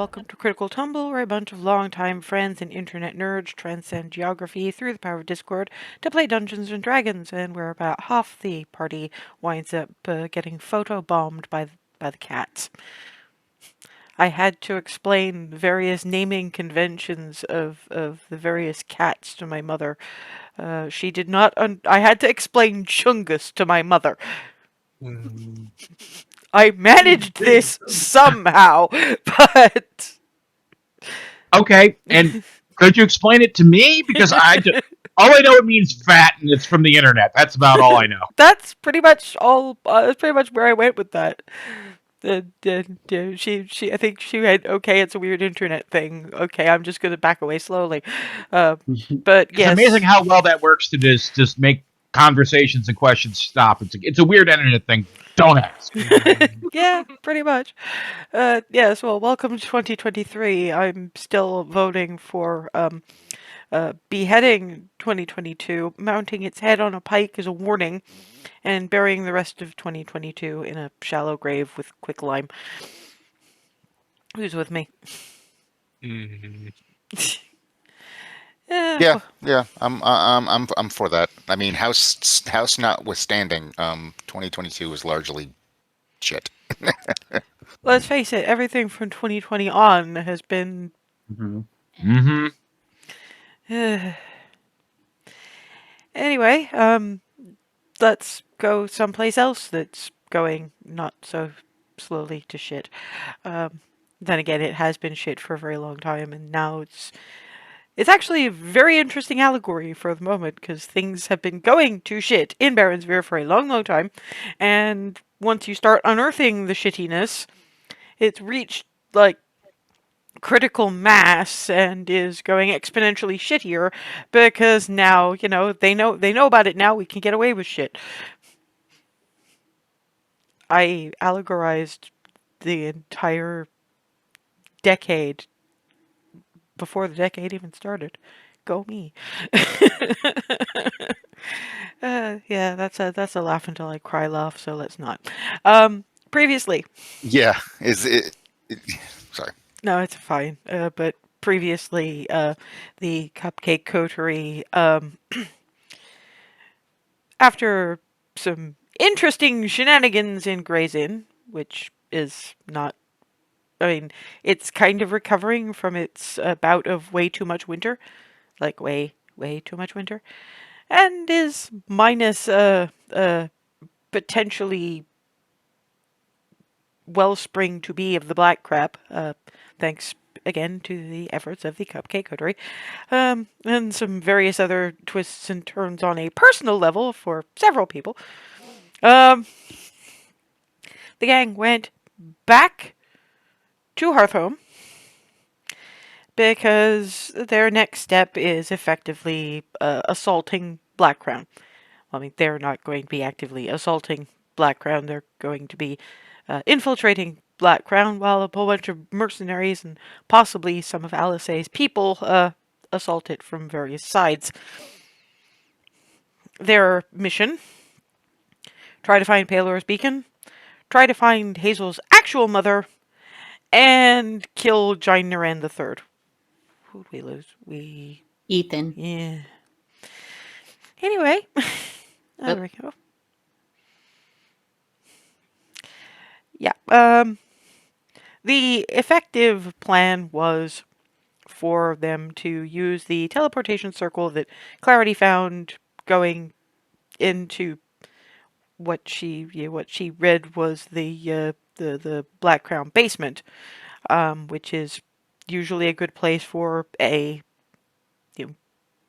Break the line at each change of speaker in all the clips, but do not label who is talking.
welcome to Critical Tumble, where a bunch of longtime friends and internet nerds transcend geography through the power of Discord to play Dungeons and Dragons, and where about half the party winds up getting photobombed by the cats. I had to explain various naming conventions of the various cats to my mother. She did not. I had to explain Chungus to my mother. I managed this somehow, but
Okay, and could you explain it to me? Because all I know it means fat, and it's from the internet. That's about all I know.
that's pretty much all. That's pretty much where I went with that. She, I think she had, okay, it's a weird internet thing. Okay, I'm just gonna back away slowly. But
It's amazing
yes.
how well that works to just make conversations and questions stop. It's a weird internet thing. Don't ask.
Yeah, pretty much. Yes, well, welcome to 2023. I'm still voting for beheading 2022, mounting its head on a pike as a warning, and burying the rest of 2022 in a shallow grave with quicklime. Who's with me?
Yeah, yeah, I'm for that. I mean, House notwithstanding, 2022 was largely shit.
Let's face it, everything from 2020 on has been.
Mm-hmm.
Anyway, let's go someplace else that's going not so slowly to shit. Then again, it has been shit for a very long time, and now it's actually a very interesting allegory for the moment, because things have been going to shit in Barrensvere for a long, long time, and once you start unearthing the shittiness, it's reached, like, critical mass and is going exponentially shittier, because now, they know about it now, we can get away with shit. I allegorized the entire decade before the decade even started. Go me. Yeah, that's a laugh until I cry laugh, so let's not. Previously.
Yeah, sorry.
No, it's fine. But previously, the Cupcake Coterie, after some interesting shenanigans in Gray's Inn, which is not, I mean, it's kind of recovering from its bout of way too much winter, like way too much winter, and is minus potentially wellspring to be of the black crap, thanks again to the efforts of the Cupcake Coterie, and some various other twists and turns on a personal level for several people. The gang went back to Hearthhome because their next step is effectively assaulting Blackcrown. Well, I mean, they're not going to be actively assaulting Blackcrown. They're going to be infiltrating Blackcrown, while a whole bunch of mercenaries and possibly some of Alice's people assault it from various sides. Their mission: try to find Palor's beacon, try to find Hazel's actual mother, and kill Jain Nerrand III. Who'd we lose?
Ethan.
Yeah. Anyway, there we go. Yeah. The effective plan was for them to use the teleportation circle that Clarity found going into what she read was the Blackcrown basement, which is usually a good place for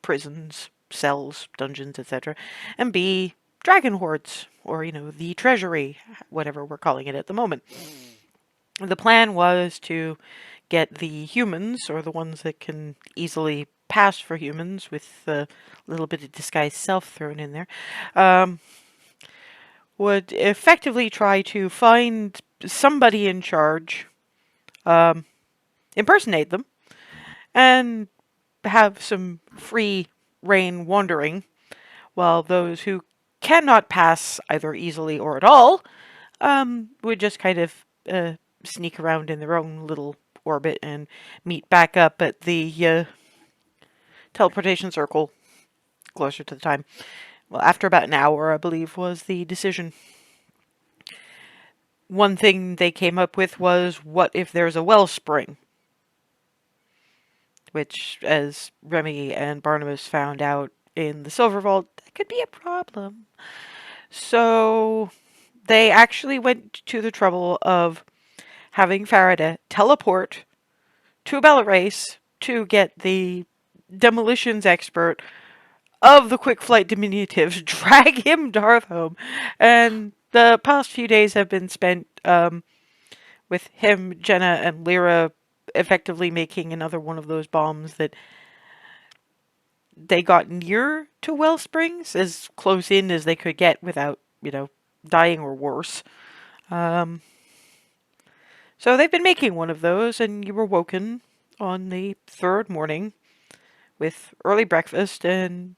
prisons, cells, dungeons, etc., and B, dragon hoards, or the treasury, whatever we're calling it at the moment. The plan was to get the humans, or the ones that can easily pass for humans with a little bit of disguised self thrown in there, would effectively try to find somebody in charge, impersonate them, and have some free reign wandering, while those who cannot pass either easily or at all would just kind of sneak around in their own little orbit and meet back up at the teleportation circle closer to the time. Well, after about an hour, I believe, was the decision. One thing they came up with was, what if there's a wellspring? Which, as Remy and Barnabas found out in the Silver Vault, that could be a problem. So they actually went to the trouble of having Faraday teleport to Belarace to get the demolitions expert of the quick flight diminutives, drag him Darth home. And the past few days have been spent with him, Jenna, and Lyra effectively making another one of those bombs that they got near to Wellsprings, as close in as they could get without, dying or worse. So they've been making one of those, and you were woken on the third morning with early breakfast, and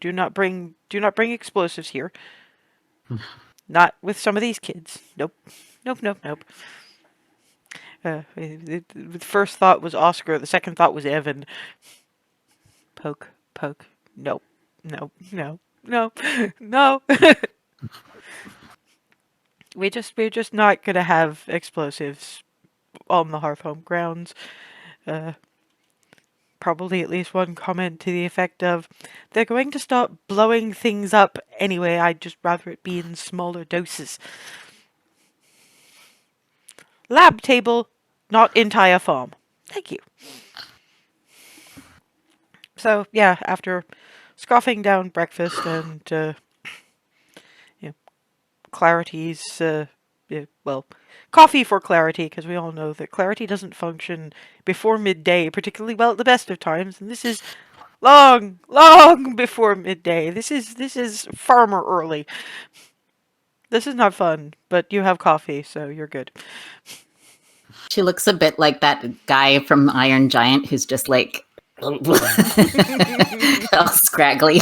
do not bring explosives here. Not with some of these kids. Nope. Nope. The first thought was Oscar. The second thought was Evan. Poke. Nope. No. We're just not gonna have explosives on the Hearthhome grounds. Probably at least one comment to the effect of, they're going to start blowing things up anyway, I'd just rather it be in smaller doses. Lab table, not entire farm. Thank you. So, yeah, after scoffing down breakfast and, Clarity's, coffee for Clarity, because we all know that Clarity doesn't function before midday particularly well at the best of times, and this is long before midday. This is farmer early. This is not fun, but you have coffee, so you're good.
She looks a bit like that guy from Iron Giant who's just like all scraggly.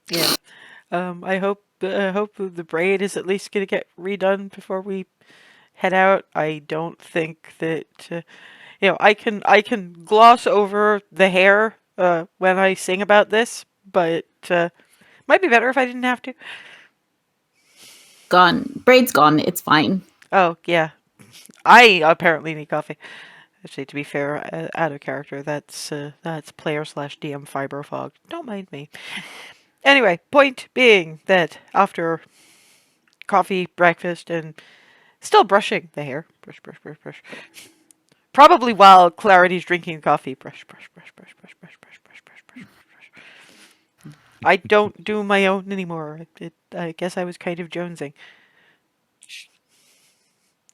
Yeah. I hope the braid is at least gonna get redone before we head out. I don't think that I can gloss over the hair when I sing about this, but might be better if I didn't have to.
Gone. Braid's gone. It's fine.
Oh yeah, I apparently need coffee. Actually, to be fair, out of character, that's player/DM fibrofog. Don't mind me. Anyway, point being that after coffee, breakfast, and still brushing the hair, brush. Probably while Clarity's drinking coffee, brush. I don't do my own anymore. I guess I was kind of jonesing.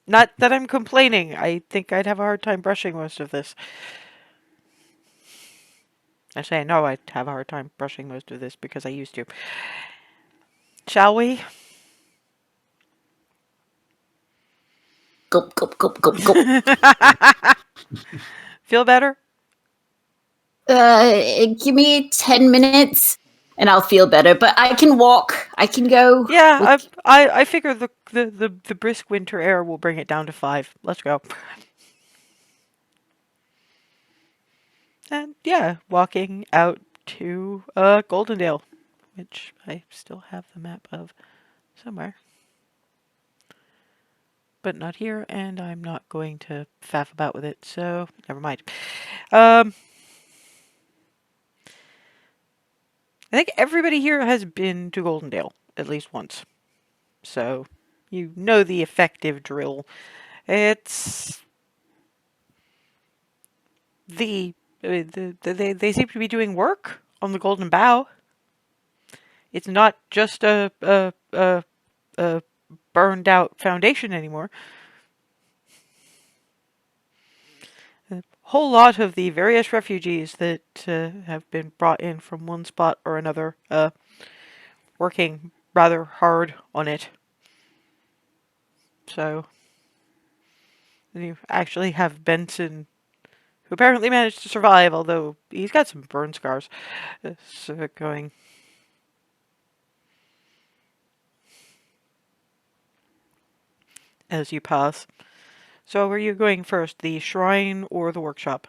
Not that I'm complaining. I think I'd have a hard time brushing most of this. Actually, I know I'd have a hard time brushing most of this because I used to. Shall we?
Gulp.
Feel better?
Give me 10 minutes and I'll feel better, but I can walk. I can go.
Yeah, I figure the brisk winter air will bring it down to 5. Let's go. And yeah, walking out to Goldendale, which I still have the map of somewhere. But not here, and I'm not going to faff about with it, so never mind. I think everybody here has been to Goldendale at least once. So you know the effective drill. It's they seem to be doing work on the Golden Bough. It's not just a burned out foundation anymore. A whole lot of the various refugees that have been brought in from one spot or another, working rather hard on it. So you actually have Benson, who apparently managed to survive, although he's got some burn scars, so going. As you pass. So where are you going first, the shrine or the workshop?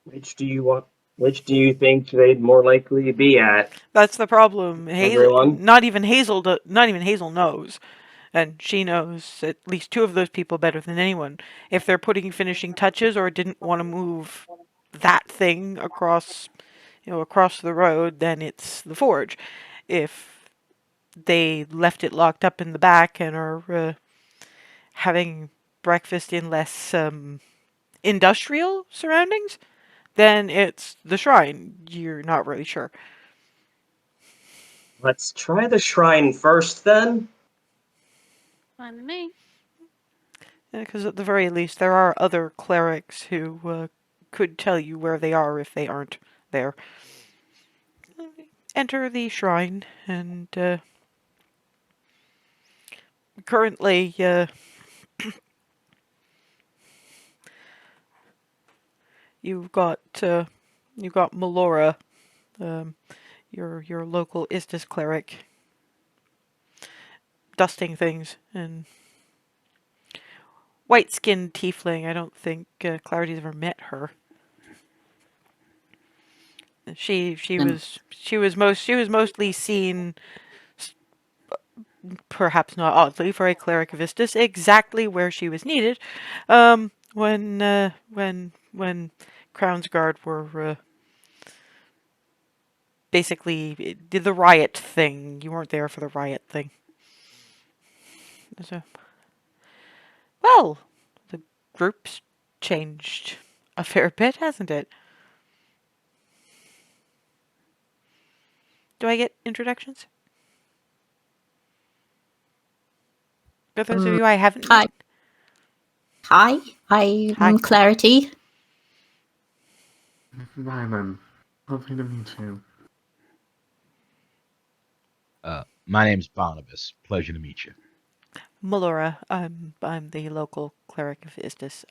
Which do you want? Which do you think they'd more likely be at?
That's the problem.
Everyone?
Not even Hazel knows. And she knows at least two of those people better than anyone. If they're putting finishing touches or didn't want to move that thing across the road, then it's the forge. If they left it locked up in the back and are having breakfast in less industrial surroundings, then it's the shrine. You're not really sure.
Let's try the shrine first, then.
Fine with me.
Because at the very least, there are other clerics who could tell you where they are if they aren't there. Enter the shrine, and currently, you've got Melora, your local Istis cleric, dusting things, and white-skinned tiefling. I don't think Clarity's ever met her. She was mostly seen, perhaps not oddly, for a cleric of Istis, exactly where she was needed. When Crown's Guard were basically did the riot thing. You weren't there for the riot thing. So, well, the group's changed a fair bit, hasn't it? Do I get introductions? For those of you I haven't
Hi.
met?
Hi, I'm
Hi.
Clarity.
Rylan, lovely to meet you.
My name's Barnabas. Pleasure to meet you.
Melora, I'm the local cleric of Istis.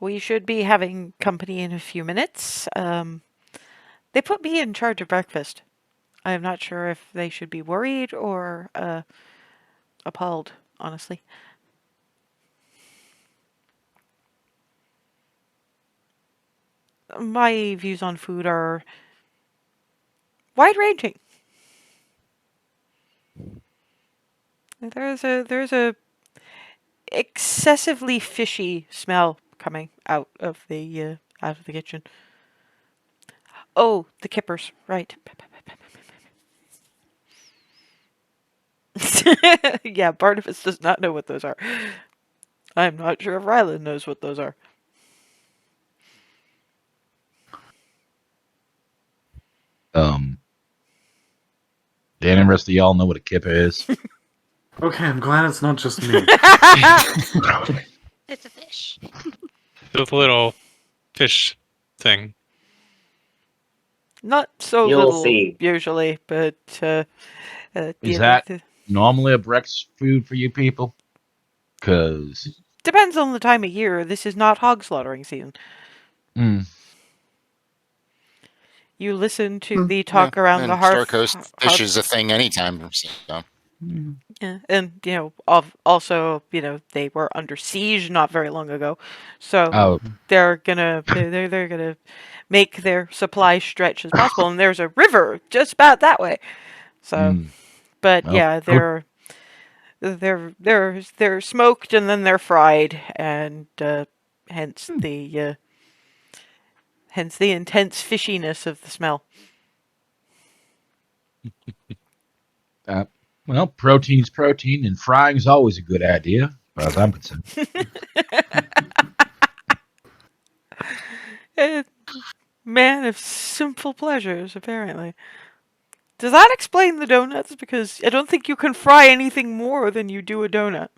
We should be having company in a few minutes. They put me in charge of breakfast. I'm not sure if they should be worried or appalled, honestly. My views on food are wide-ranging. There's a excessively fishy smell coming out of the kitchen. Oh, the kippers, right. Yeah, Barnabas does not know what those are. I'm not sure if Rylan knows what those are.
Dan and the rest of y'all know what a kipper is.
Okay, I'm glad it's not just me.
It's a fish.
The little fish thing.
Not so
You'll
little,
see.
usually, but
Is that normally a breakfast food for you people? Because
depends on the time of year. This is not hog slaughtering season. You listen to the talk around the hearth.
Star Coast fish is a thing anytime. So.
Yeah, and also they were under siege not very long ago, so they're gonna make their supply stretch as possible. And there's a river just about that way, so but yeah, they're smoked and then they're fried, and hence the intense fishiness of the smell.
Well, protein's protein, and frying's always a good idea, as far as I'm concerned.
Man of simple pleasures, apparently. Does that explain the donuts? Because I don't think you can fry anything more than you do a donut.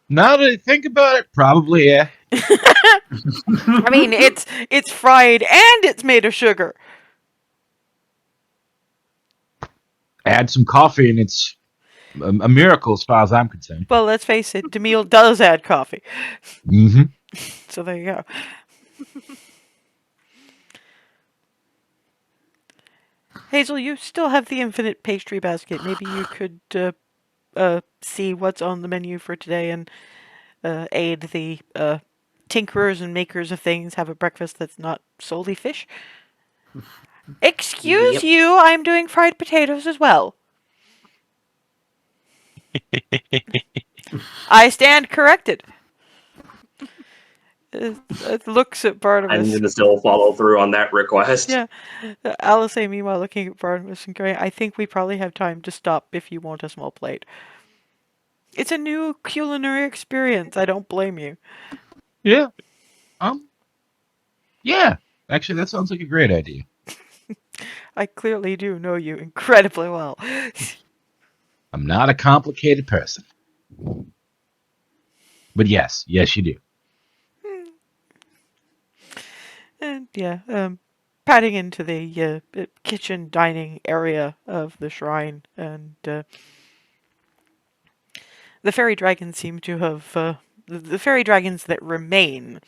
Now that I think about it, probably, yeah.
I mean, it's fried and it's made of sugar.
Add some coffee, and it's a miracle as far as I'm concerned.
Well, let's face it, Demille does add coffee.
Mm-hmm.
So there you go. Hazel, you still have the infinite pastry basket. Maybe you could see what's on the menu for today and aid the tinkerers and makers of things have a breakfast that's not solely fish. Excuse
Yep.
you, I'm doing fried potatoes as well. I stand corrected. It looks at
I'm
Barnabas.
gonna still follow through on that request.
Yeah. Alice, meanwhile, looking at Barnabas and going, I think we probably have time to stop if you want a small plate. It's a new culinary experience. I don't blame you.
Yeah. Yeah. Actually, that sounds like a great idea.
I clearly do know you incredibly well.
I'm not a complicated person. But yes, you do.
And yeah, padding into the kitchen dining area of the shrine, and the fairy dragons seem to have the fairy dragons that remain,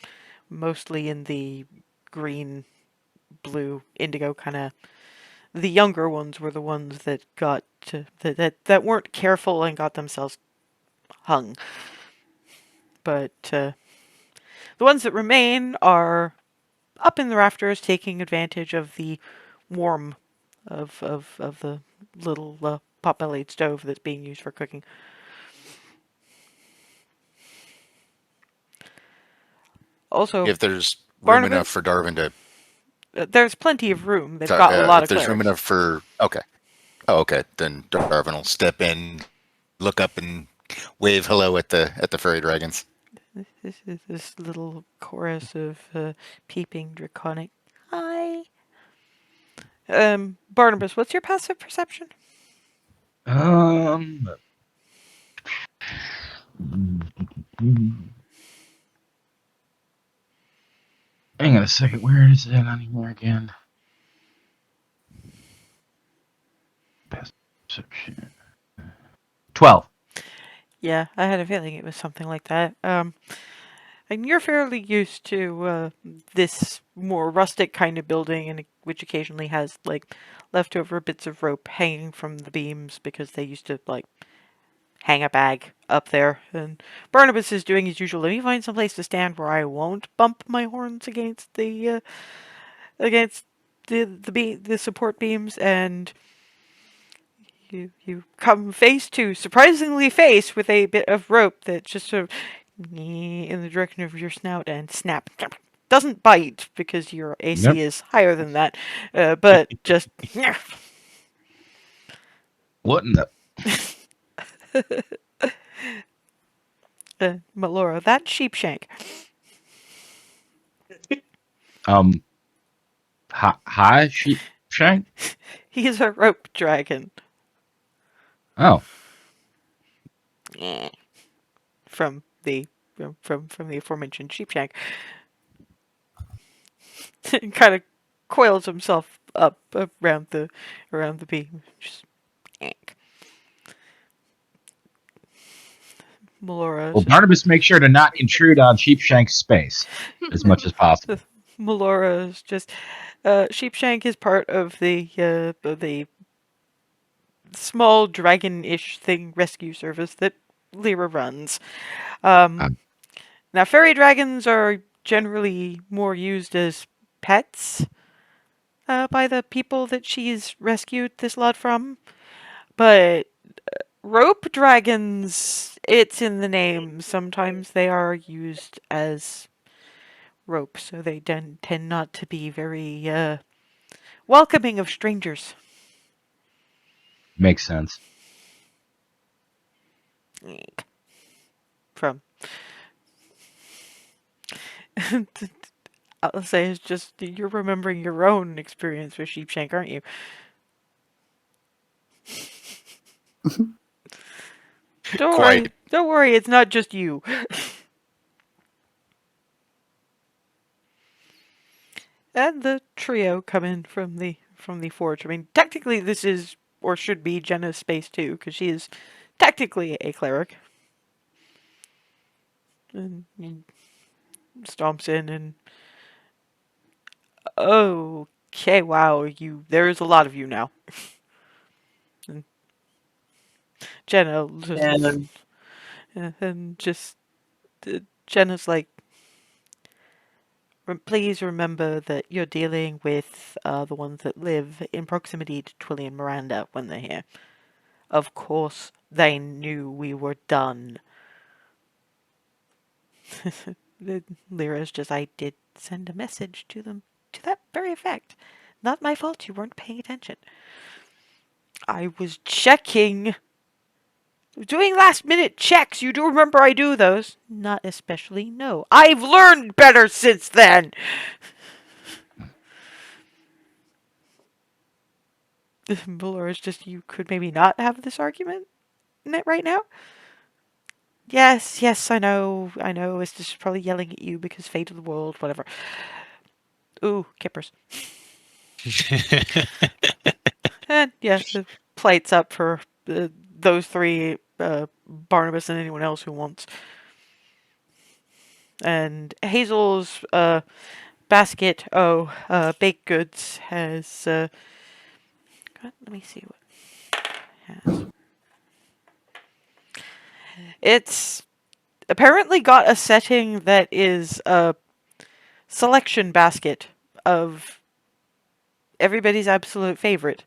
mostly in the green, blue, indigo kind of. The younger ones were the ones that got that weren't careful and got themselves hung. But the ones that remain are up in the rafters, taking advantage of the warmth of the little pot-bellied stove that's being used for cooking. Also,
If there's room
Barnabas,
enough for Darwin to,
there's plenty of room. They've got a lot
if
of
there's room
clerics.
enough for, okay. Oh, okay. Then Darwin will step in, look up, and wave hello at the fairy dragons.
This is this little chorus of peeping draconic. Hi. Barnabas, what's your passive perception?
Hang on a second. Where is it on here again? Perception. 12.
Yeah, I had a feeling it was something like that. And you're fairly used to this more rustic kind of building, and which occasionally has like leftover bits of rope hanging from the beams because they used to like hang a bag up there. And Barnabas is doing his usual. Let me find some place to stand where I won't bump my horns against against the support beams, and you come surprisingly face with a bit of rope that just sort of in the direction of your snout and snap. Doesn't bite because your AC
Nope.
is higher than that, but just.
What in the?
Melora, that sheepshank.
Hi, Shank?
He's a rope dragon.
Oh.
From the from the aforementioned sheepshank. Kind of coils himself up around the beam. Just Melora.
Well, Barnabas, make sure to not intrude on Sheepshank's space as much as possible.
Melora is just Sheepshank is part of the small dragon-ish thing rescue service that Lyra runs. Now, fairy dragons are generally more used as pets by the people that she's rescued this lot from, but rope dragons, it's in the name. Sometimes they are used as rope, so they tend not to be very welcoming of strangers.
Makes sense.
From I'll say it's just you're remembering your own experience with Sheepshank, aren't you?
Quite.
Don't worry, it's not just you. And the trio come in from the forge. I mean, technically this is or should be Jenna's space too, because she is technically a cleric. And he stomps in and Okay, wow, there's a lot of you now. And Jenna,
And
and just, Jenna's like, please remember that you're dealing with the ones that live in proximity to Twilly and Miranda when they're here. Of course, they knew we were done. Lyra's just, I did send a message to them to that very effect. Not my fault you weren't paying attention. I was checking. Doing last minute checks. You do remember I do those? Not especially, no. I've learned better since then! Valora's just, you could maybe not have this argument right now? Yes, I know. It's just probably yelling at you because fate of the world, whatever. Ooh, kippers. And yeah, the plate's up for those three, Barnabas and anyone else who wants. And Hazel's basket, baked goods has, let me see what it has. It's apparently got a setting that is a selection basket of everybody's absolute favorite.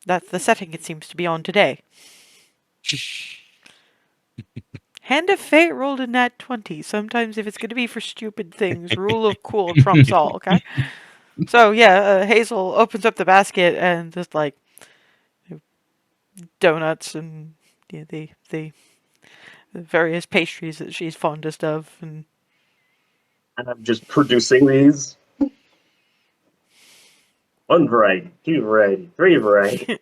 That's the setting it seems to be on today. Hand of Fate rolled a nat 20. Sometimes if it's going to be for stupid things, rule of cool trumps all, okay? So yeah, Hazel opens up the basket and just like donuts and the various pastries that she's fondest of, and
I'm just producing these. 1 variety, 2 variety, 3 variety.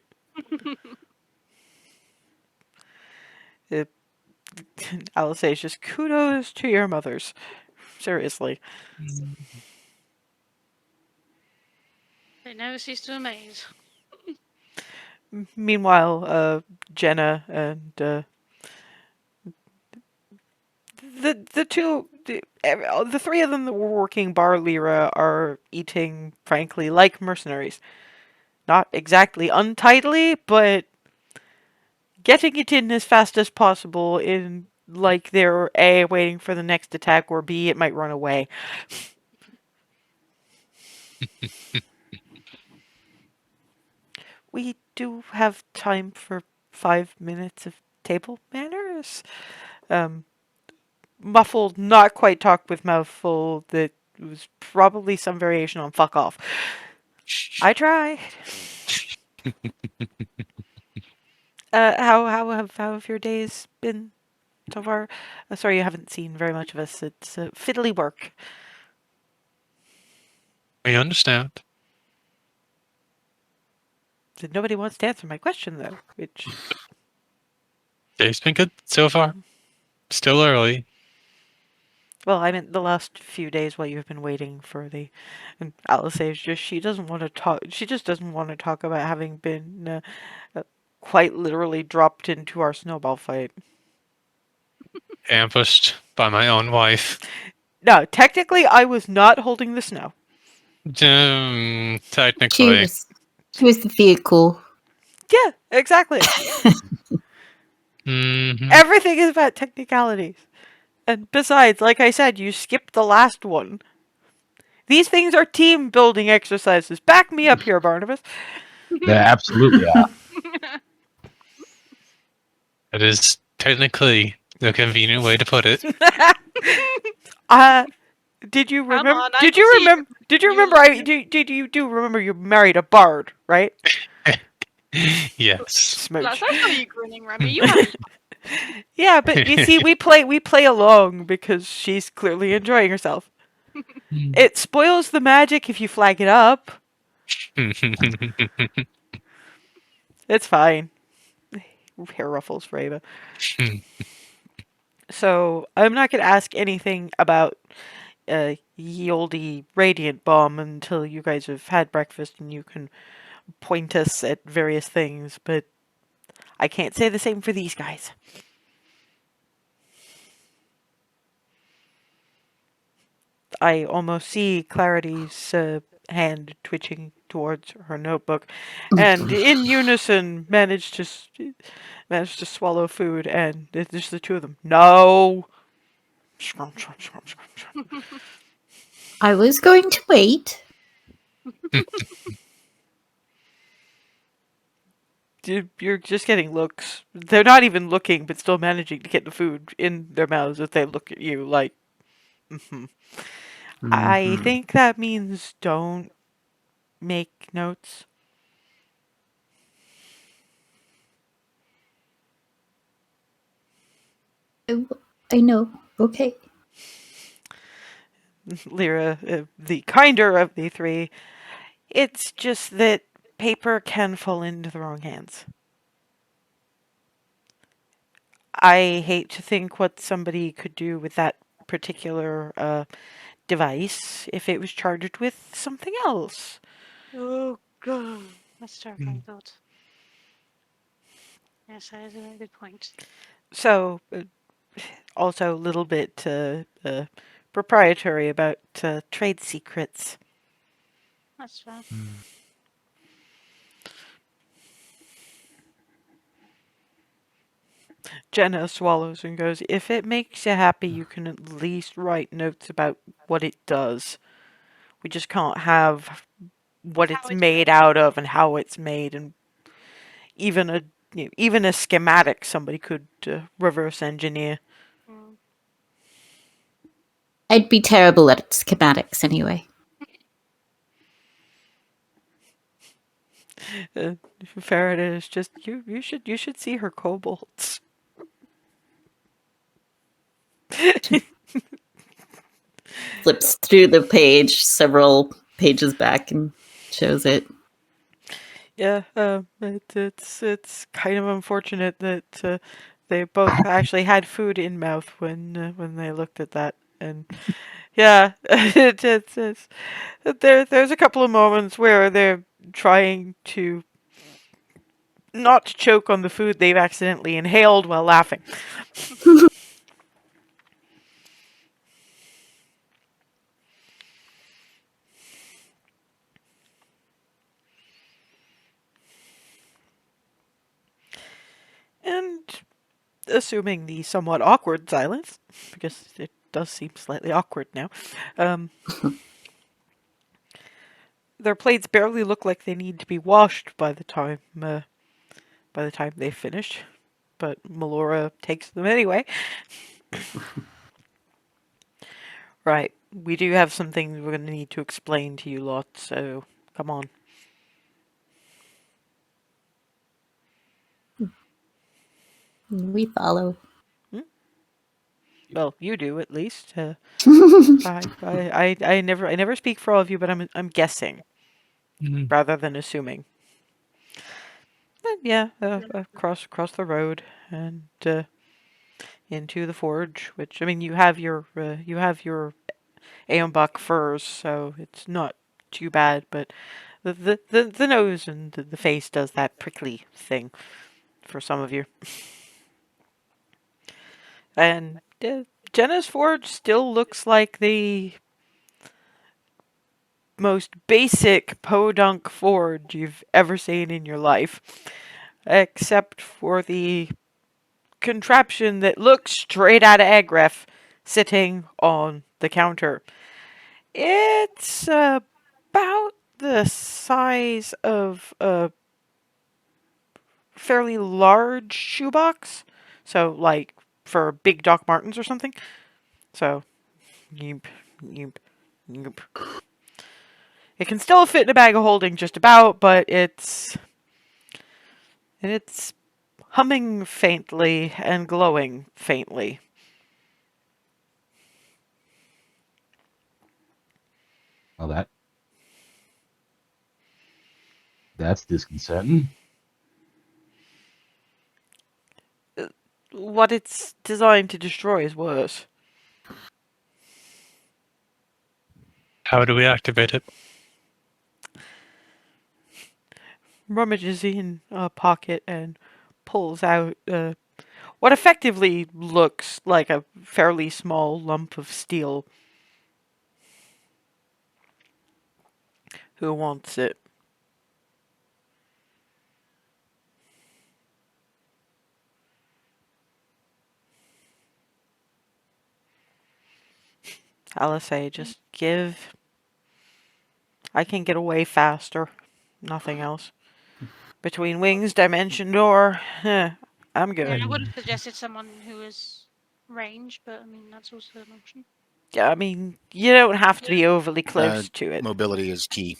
Alice says just kudos to your mothers. Seriously.
They never cease to amaze.
Meanwhile, Jenna and the three of them that were working Bar Lyra are eating, frankly, like mercenaries. Not exactly untidily, but getting it in as fast as possible in like they're A, waiting for the next attack, or B, it might run away. We do have time for 5 minutes of table manners. Muffled, not quite talk with mouthful. That was probably some variation on fuck off. I tried. How have your days been so far? Sorry, you haven't seen very much of us. It's fiddly work.
We understand.
Nobody wants to answer my question though, which
Day's been good so far. Still early.
well, I meant the last few days while you've been waiting for the. And Alice says just she doesn't want to talk. She just doesn't want to talk about having been quite literally dropped into our snowball fight.
Ambushed by my own wife.
No, technically, I was not holding the snow.
She
Technically.
was the vehicle.
Yeah, exactly.
Mhm.
Everything is about technicalities. And besides, like I said, you skipped the last one. These things are team building exercises. Back me up here, Barnabas.
Yeah, absolutely. Yeah.
It is technically the convenient way to put it.
Did you
Come
remember?
on, I
Did
can
you
see
remember? Did you
you
remember?
like
Did you do remember you married a bard, right?
Yes.
Smooch.
Plus, I saw you grinning, Remy. You have
Yeah, but you see, we play along because she's clearly enjoying herself. It spoils the magic if you flag it up. It's fine. Hair ruffles for Ava. So I'm not going to ask anything about ye olde radiant bomb until you guys have had breakfast and you can point us at various things, but I can't say the same for these guys. I almost see Clarity's hand twitching towards her notebook, and in unison manage to swallow food, and it's just the two of them. No. Scrum, scrum, scrum, scrum, scrum.
I was going to wait.
You're just getting looks. They're not even looking, but still managing to get the food in their mouths as they look at you like, I
Mhm.
think that means don't make notes.
I know. Okay.
Lyra, the kinder of the three. It's just that paper can fall into the wrong hands. I hate to think what somebody could do with that particular device if it was charged with something else.
Oh god, that's a terrifying thought. Yes, that is a very good point.
So, also a little bit proprietary about trade secrets.
That's fair.
Jenna swallows and goes, if it makes you happy, you can at least write notes about what it does. We just can't have what it's made out of and how it's made, and even a schematic somebody could reverse engineer.
Mm.
I'd be terrible at schematics anyway.
Faraday is just you should see her kobolds.
Flips through the page several pages back and shows it.
Yeah, it's kind of unfortunate that they both actually had food in mouth when they looked at that, and yeah, it's there's a couple of moments where they're trying to not choke on the food they've accidentally inhaled while laughing. And assuming the somewhat awkward silence, because it does seem slightly awkward now, their plates barely look like they need to be washed by the time they finish. But Melora takes them anyway. Right, we do have some things we're going to need to explain to you lot, so come on.
We follow.
Well, you do at least. I never speak for all of you, but I'm guessing rather than assuming. And yeah, across the road and into the forge. Which I mean, you have your Aeonbach furs, so it's not too bad. But the nose and the face does that prickly thing for some of you. And Jenna's forge still looks like the most basic podunk forge you've ever seen in your life, except for the contraption that looks straight out of Agref sitting on the counter. It's about the size of a fairly large shoebox, so like for big Doc Martens or something. So, yeep, yeep, yeep. It can still fit in a bag of holding just about, but it's humming faintly and glowing faintly.
Well, that's disconcerting.
What it's designed to destroy is worse.
How do we activate it?
Rummages in a pocket and pulls out what effectively looks like a fairly small lump of steel. Who wants it? I'll say just give. I can get away faster. Nothing else. Between wings, dimension door, I'm
Yeah,
good.
I would have suggested someone who is range, but I mean that's also an option.
Yeah, I mean, you don't have to be overly close to it.
Mobility is key.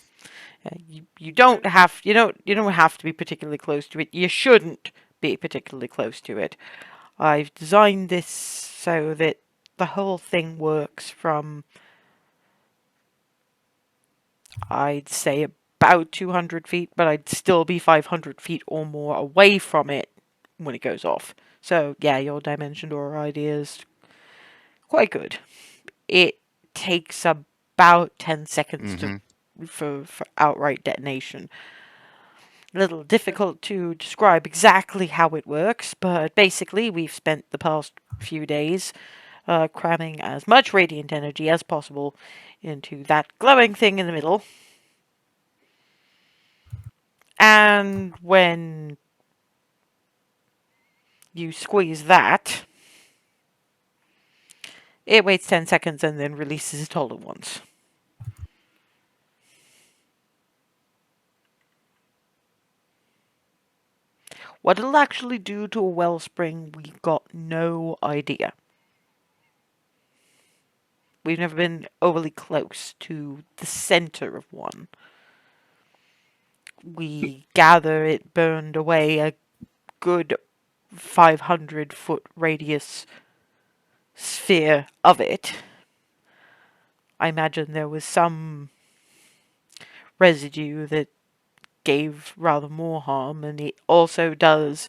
You don't have you don't have to be particularly close to it. You shouldn't be particularly close to it. I've designed this so that the whole thing works from, I'd say, about 200 feet, but I'd still be 500 feet or more away from it when it goes off. So yeah, your dimension door idea is quite good. It takes about 10 seconds for outright detonation. A little difficult to describe exactly how it works, but basically we've spent the past few days cramming as much radiant energy as possible into that glowing thing in the middle. And when you squeeze that, it waits 10 seconds and then releases it all at once. What it'll actually do to a wellspring, we've got no idea. We've never been overly close to the center of one. We gather it burned away a good 500-foot radius sphere of it. I imagine there was some residue that gave rather more harm, and it also does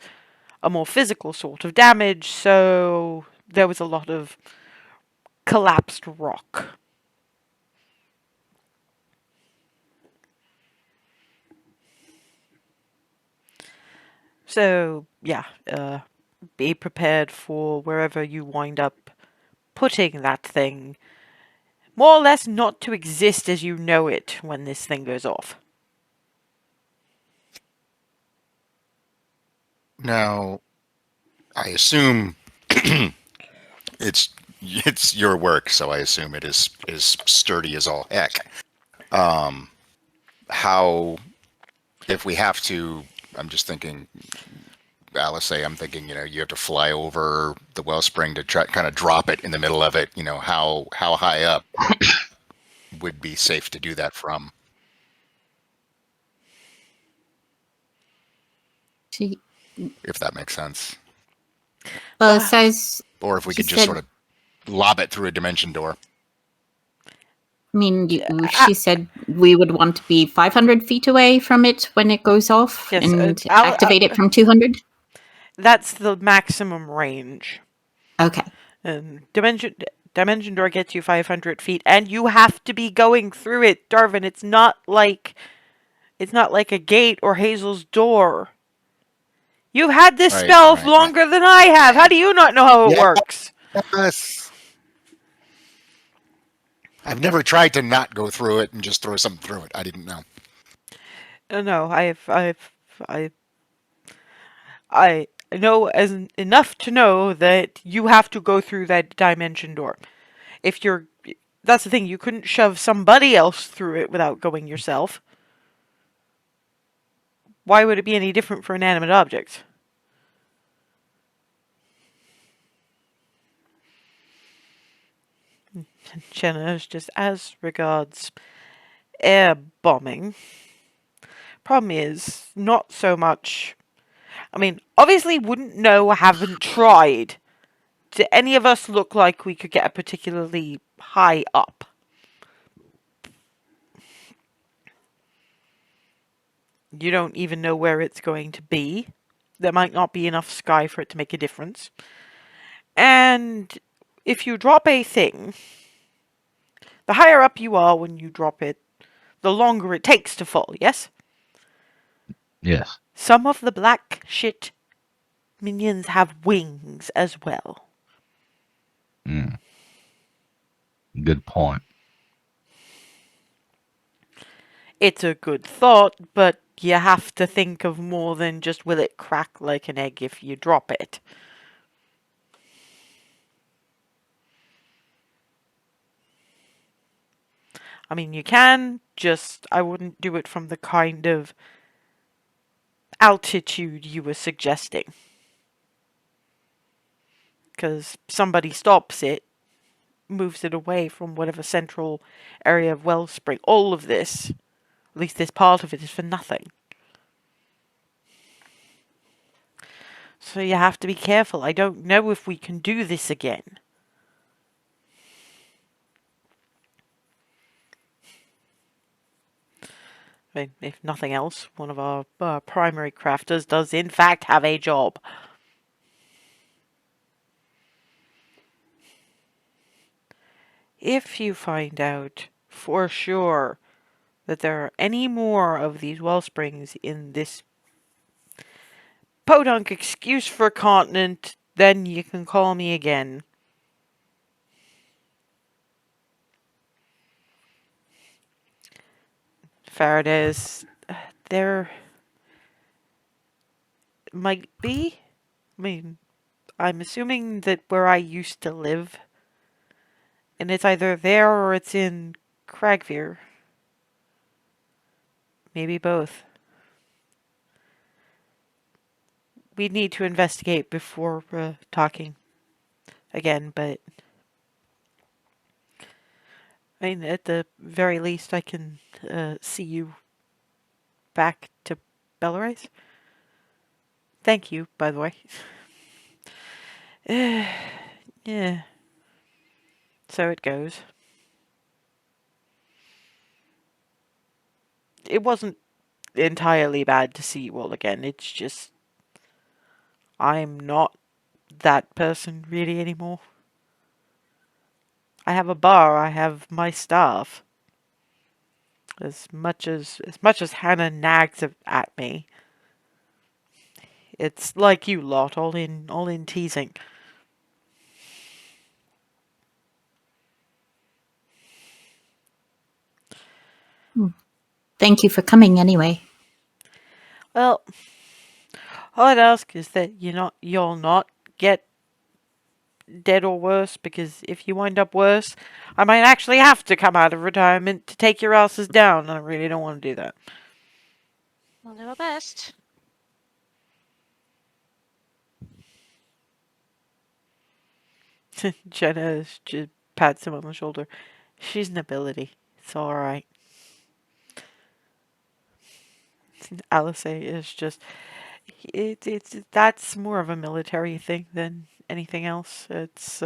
a more physical sort of damage, so there was a lot of collapsed rock. So, yeah, be prepared for wherever you wind up putting that thing, more or less not to exist as you know it when this thing goes off.
Now, I assume it's your work, so I assume it is sturdy as all heck. How, if we have to, I'm just thinking, Alice, I'm thinking, you have to fly over the wellspring to try kind of drop it in the middle of it. How high up would be safe to do that from?
She
If that makes sense.
says,
Or if we
she
could just
said-
sort of lob it through a dimension door.
I mean, she said we would want to be 500 feet away from it when it goes off,
Yes,
and activate it from 200.
That's the maximum range.
Okay.
And dimension door gets you 500 feet, and you have to be going through it, Darvin. It's not like a gate or Hazel's door. You've had this spell longer than I have. How do you not know how it works?
Yes. I've never tried to not go through it and just throw something through it. I didn't know.
No, I know enough to know that you have to go through that dimension door. That's the thing, you couldn't shove somebody else through it without going yourself. Why would it be any different for inanimate objects? Jenna's just, as regards air bombing, problem is not so much. I mean, obviously wouldn't know, haven't tried. Do any of us look like we could get particularly high up? You don't even know where it's going to be. There might not be enough sky for it to make a difference. And if you drop a thing, the higher up you are when you drop it, the longer it takes to fall, yes?
Yes.
Some of the black shit minions have wings as well.
Good point.
It's a good thought, but you have to think of more than just will it crack like an egg if you drop it. I mean, you can, just I wouldn't do it from the kind of altitude you were suggesting. Because somebody stops it, moves it away from whatever central area of wellspring. All of this, at least this part of it, is for nothing. So you have to be careful. I don't know if we can do this again. I mean, if nothing else, one of our primary crafters does in fact have a job. If you find out for sure that there are any more of these wellsprings in this podunk excuse for continent, then you can call me again. Faraday's, there might be. I mean, I'm assuming that where I used to live, and it's either there or it's in Cragveer. Maybe both. We need to investigate before talking again, but I mean, at the very least, I can see you back to Belarus. Thank you, by the way. Yeah. So it goes. It wasn't entirely bad to see you all again. It's just I'm not that person really anymore. I have a bar, I have my staff. As much as Hannah nags at me, it's like you lot, all in teasing.
Thank you for coming anyway.
Well, all I'd ask is that you'll not get dead or worse, because if you wind up worse, I might actually have to come out of retirement to take your asses down, and I really don't want to do that.
We'll do our best.
Jenna just pats him on the shoulder. She's an ability. It's alright. Alice is just... That's more of a military thing than anything else. It's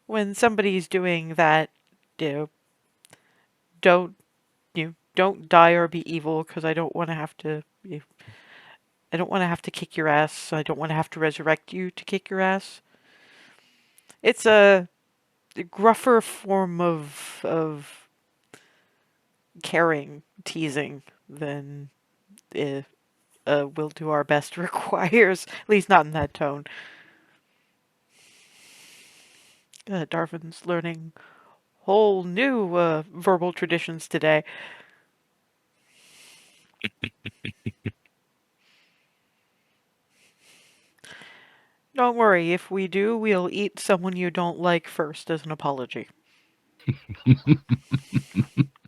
when somebody's doing that, don't don't die or be evil, because I don't want to have to. I don't want to have to kick your ass. I don't want to have to resurrect you to kick your ass. It's a gruffer form of caring, teasing than we'll do our best requires. At least not in that tone. Darvin's learning whole new verbal traditions today. Don't worry, if we do, we'll eat someone you don't like first as an apology.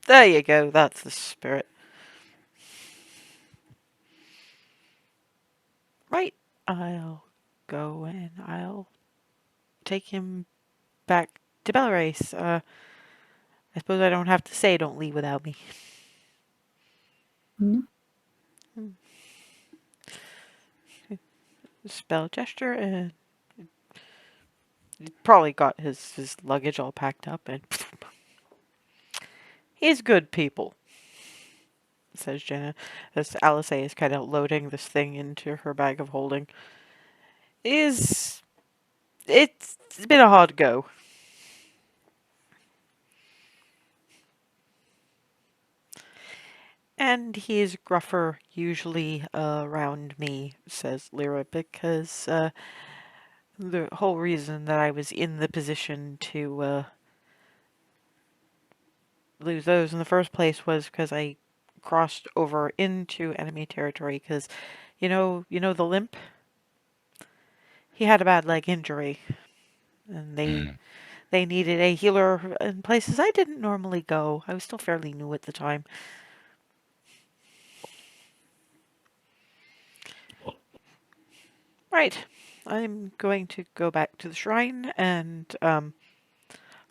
There you go, that's the spirit. Right, I'll go and I'll take him back to Belarus. I suppose I don't have to say don't leave without me.
No.
Spell gesture, and he probably got his luggage all packed up, and he's good people, says Jenna, as Alice is kind of loading this thing into her bag of holding. It's been a hard go. And he's gruffer usually around me, says Lyra, because the whole reason that I was in the position to lose those in the first place was because I crossed over into enemy territory. Because you know the limp. He had a bad leg injury, and they needed a healer in places I didn't normally go. I was still fairly new at the time. Right. I'm going to go back to the shrine and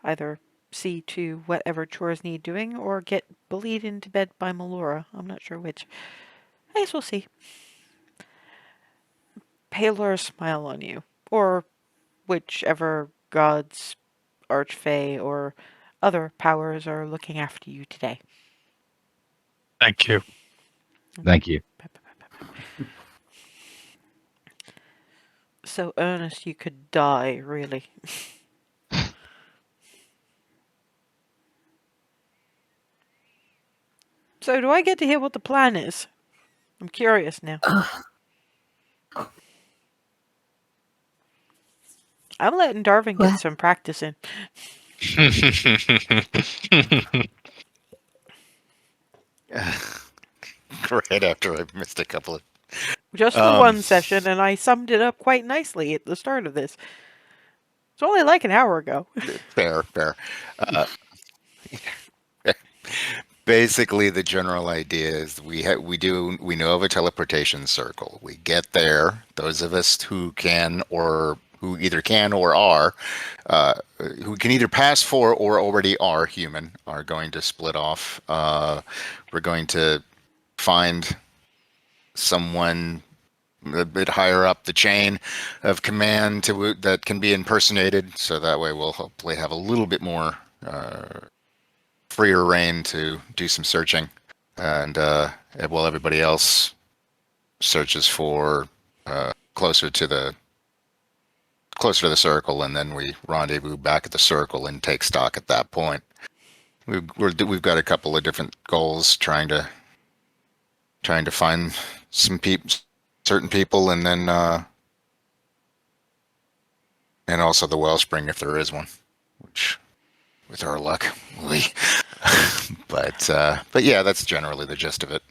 either see to whatever chores need doing or get bullied into bed by Melora. I'm not sure which. I guess we'll see. Paler smile on you. Or whichever gods, archfey, or other powers are looking after you today.
Thank you.
Thank you.
So earnest you could die, really. So do I get to hear what the plan is? I'm curious now. I'm letting Darwin get some practice in.
Right after I missed a couple of.
Just the one session, and I summed it up quite nicely at the start of this. It's only like an hour ago.
Fair. Basically, the general idea is we know of a teleportation circle. We get there. Those of us who can or who either can or are, who can either pass for or already are human, are going to split off. We're going to find someone a bit higher up the chain of command that can be impersonated. So that way, we'll hopefully have a little bit more freer reign to do some searching, and while everybody else searches for closer to the circle, and then we rendezvous back at the circle and take stock at that point. We've got a couple of different goals, trying to find certain people, and then and also the wellspring if there is one, which with our luck but yeah, that's generally the gist of it.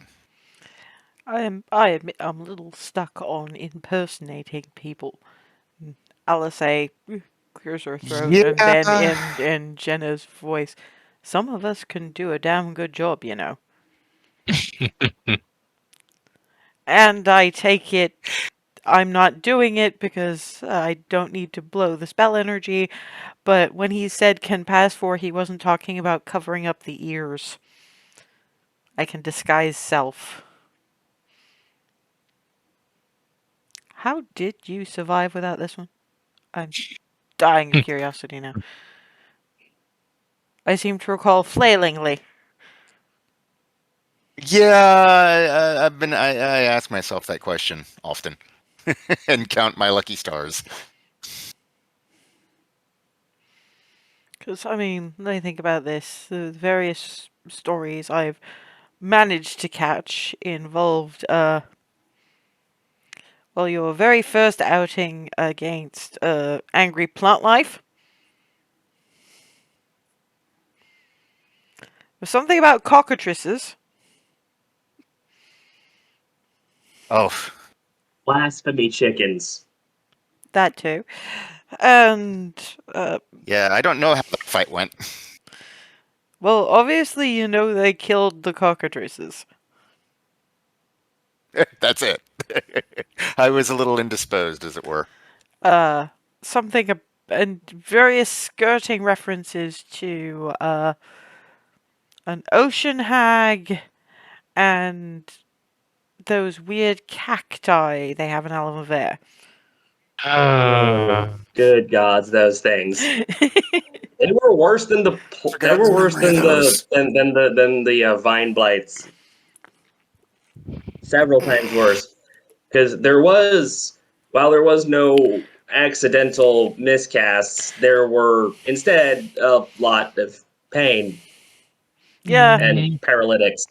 I admit I'm a little stuck on impersonating people. Alice clears her throat, and then in Jenna's voice, some of us can do a damn good job, you know. And I take it I'm not doing it because I don't need to blow the spell energy, but when he said can pass for, he wasn't talking about covering up the ears. I can disguise self. How did you survive without this one? I'm dying of curiosity now. I seem to recall flailingly.
Yeah, I ask myself that question often and count my lucky stars.
Because, I mean, when I think about this, the various stories I've managed to catch involved, well, your very first outing against angry plant life. There's something about cockatrices.
Oh,
Blasphemy chickens.
That too. And,
yeah, I don't know how the fight went.
well, obviously you know they killed the cockatrices.
That's it. I was a little indisposed, as it were.
Something, and various skirting references to, an ocean hag and those weird cacti they have in Almaver.
Good gods, those things. They were worse than the vine blights. Several times worse, because while there was no accidental miscasts, there were instead a lot of pain.
Yeah.
And paralytics.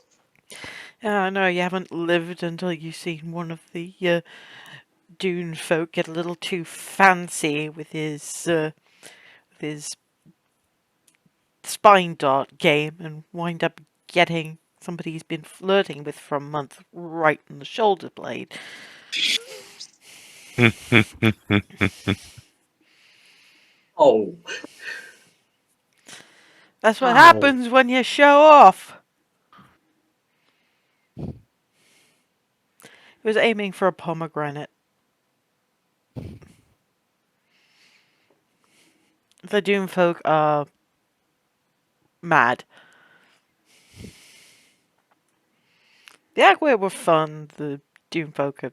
No, you haven't lived until you've seen one of the dune folk get a little too fancy with his spine dart game and wind up getting somebody he's been flirting with for a month right in the shoulder blade.
Oh,
That's what
Ow.
happens when you show off. He was aiming for a pomegranate. The Doomfolk are mad. The Agway were fun. The Doomfolk are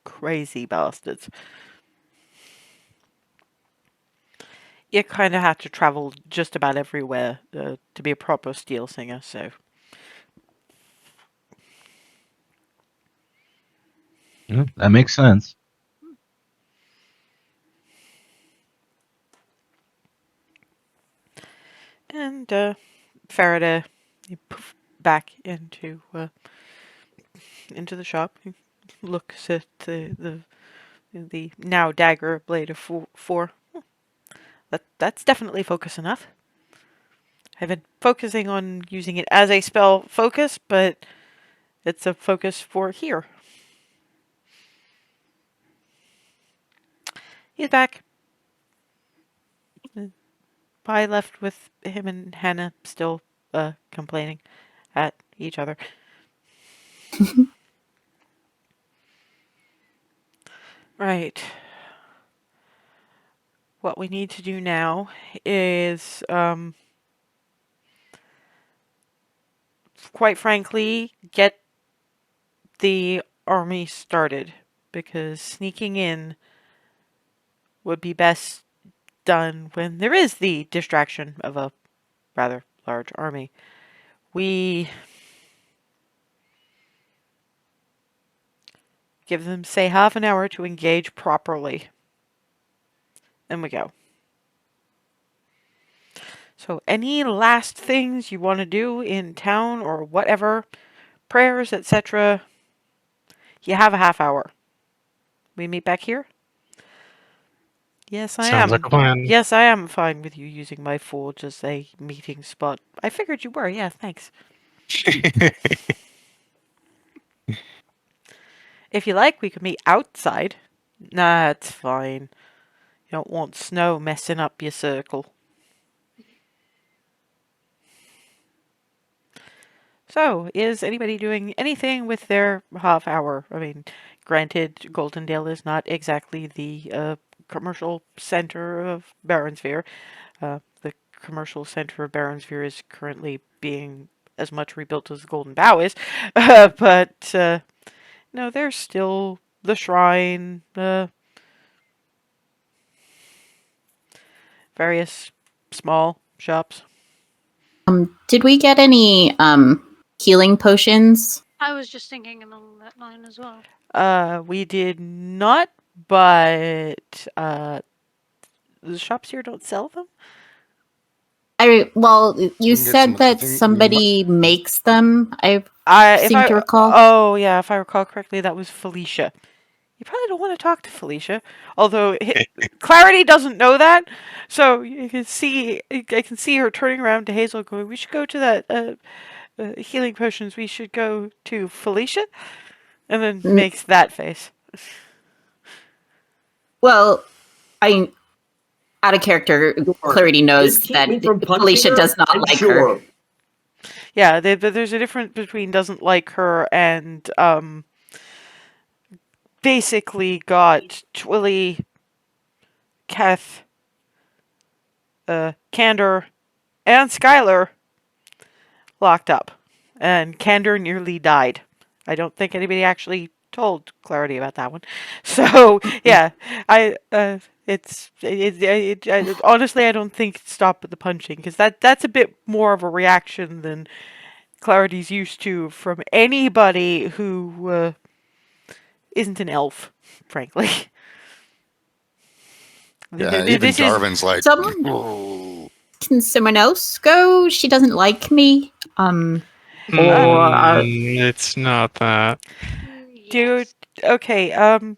crazy bastards. You kind of have to travel just about everywhere to be a proper steel singer, so.
That makes sense.
And Faraday, you poof back into the shop. He looks at the now dagger blade of four. That's definitely focus enough. I've been focusing on using it as a spell focus, but it's a focus for here. He's back. I left with him and Hannah still complaining at each other. Right. What we need to do now is, quite frankly, get the army started, because sneaking in would be best done when there is the distraction of a rather large army. We give them, say, half an hour to engage properly. And we go. So any last things you want to do in town or whatever, prayers, etc., you have a half hour. We meet back here? Yes, I
Sounds
am.
like a plan.
Yes, I am fine with you using my forge as a meeting spot. I figured you were. Yeah, thanks. If you like, we could meet outside. Nah, it's fine. You don't want snow messing up your circle. So, is anybody doing anything with their half hour? I mean, granted, Goldendale is not exactly the commercial center of Baronsphere. The commercial center of Baronsphere is currently being as much rebuilt as the Golden Bow is. But, no, there's still the shrine, various small shops.
Did we get any healing potions?
I was just thinking along that line as well.
We did not, but the shops here don't sell them.
Well, you
can get
said
some- I
that
think
somebody makes them. I
If
seem to recall.
Oh yeah, if I recall correctly, that was Felicia. You probably don't want to talk to Felicia, although Clarity doesn't know that. So you can see, I can see her turning around to Hazel, going, "We should go to that healing potions. We should go to Felicia," and then makes that face.
Well, out of character, Clarity knows
Just keep
that
me from punching
Felicia
her?
does not
I'm
like
sure.
her.
Yeah, there's a difference between doesn't like her and basically got Twilly, Keth, Candor, and Skylar locked up, and Candor nearly died. I don't think anybody actually told Clarity about that one. So yeah, honestly, I don't think it stopped with the punching, because that's a bit more of a reaction than Clarity's used to from anybody who isn't an elf, frankly.
Yeah, even Darwin's like,
Someone-
"Oh."
Can someone else go? She doesn't like me.
It's not that.
Dude, okay,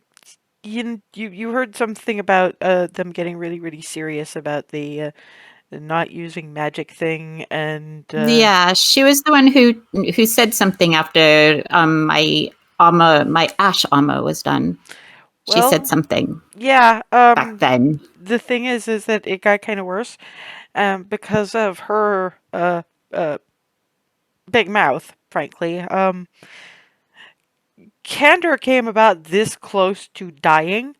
you heard something about them getting really, really serious about the not using magic thing, and
Yeah, she was the one who said something after my ash armor was done. She
well,
said something
yeah.
back then.
The thing is that it got kind of worse, because of her big mouth. Frankly, Candor came about this close to dying.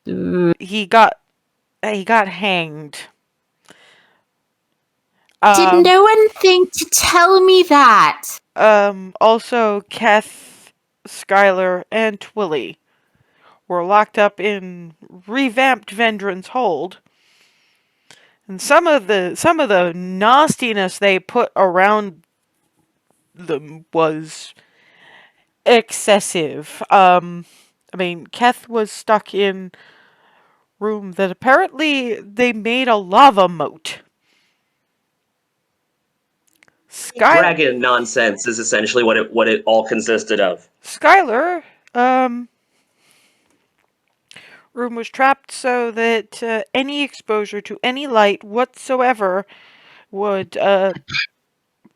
He got hanged.
Did no one think to tell me that?
Also, Keth, Skylar, and Twilly were locked up in revamped Vendron's hold. And some of the nastiness they put around them was excessive. I mean, Keth was stuck in room that apparently they made a lava moat.
Dragon nonsense is essentially what it all consisted of.
Skylar, room was trapped so that any exposure to any light whatsoever would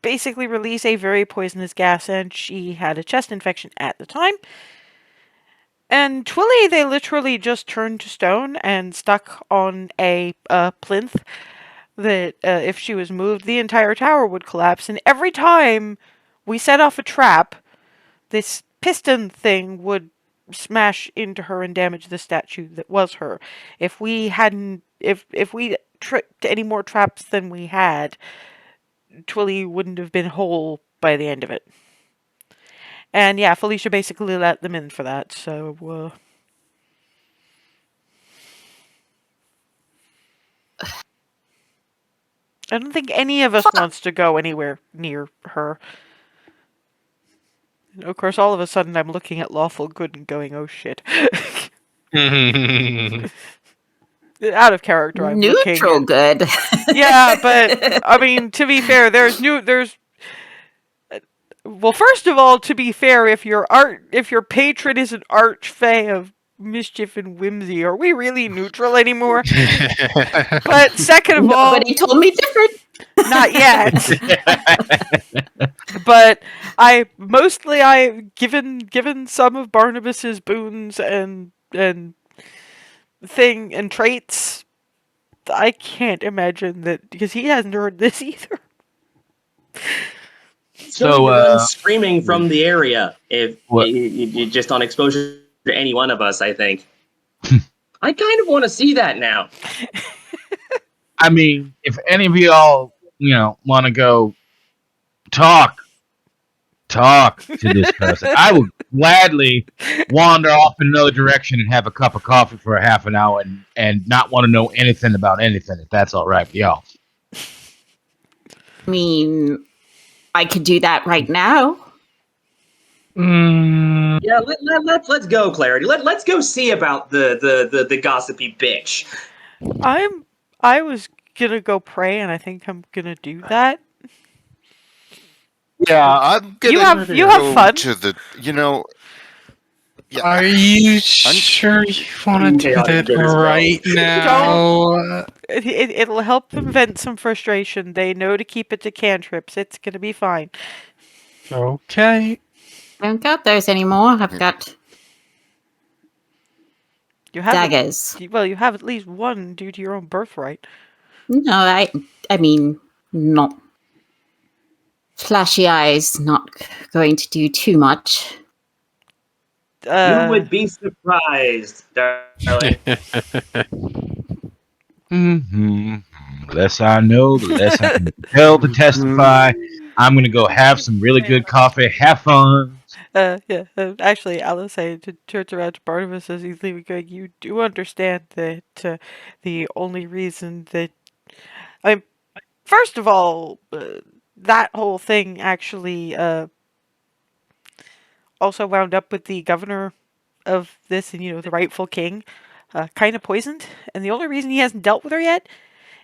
basically release a very poisonous gas, and she had a chest infection at the time. And Twilly, they literally just turned to stone and stuck on a plinth that if she was moved, the entire tower would collapse. And every time we set off a trap, this piston thing would smash into her and damage the statue that was her. If we hadn't, if we tripped any more traps than we had, Twilly wouldn't have been whole by the end of it. And yeah, Felicia basically let them in for that, so I don't think any of us wants to go anywhere near her. And of course, all of a sudden I'm looking at Lawful Good and going, oh shit. Out of character, I'm
Neutral
looking.
good.
Yeah, but I mean, to be fair, well, first of all, to be fair, if your patron is an arch fae of mischief and whimsy, are we really neutral anymore? But second of all,
Nobody told me different.
not yet. But given some of Barnabas's boons and traits, I can't imagine that, because he hasn't heard this either.
So run screaming from the area if you just on exposure to any one of us, I think. I kind of want to see that now.
I mean, if any of y'all, want to go talk to this person, I would gladly wander off in another direction and have a cup of coffee for a half an hour and not want to know anything about anything, if that's all right with y'all.
I mean, I could do that right now.
Yeah, let's go, Clarity. Let's go see about the gossipy bitch.
I was gonna go pray, and I think I'm gonna do that.
Yeah, I'm gonna
You have fun.
to the Yeah.
Are you sure you want to do that right now?
It'll help them vent some frustration. They know to keep it to cantrips. It's gonna be fine.
Okay.
I don't got those anymore. I've got daggers.
Well, you have at least one due to your own birthright.
No, I mean, not flashy eyes. Not going to do too much.
You would be surprised, darling.
The less I know, the less I can tell to testify. I'm gonna go have some really good coffee. Have fun.
Yeah. Actually, Alice turns around to Barnabas as he's leaving, going, "You do understand that the only reason that first of all, that whole thing actually also wound up with the governor of this and the rightful king kind of poisoned, and the only reason he hasn't dealt with her yet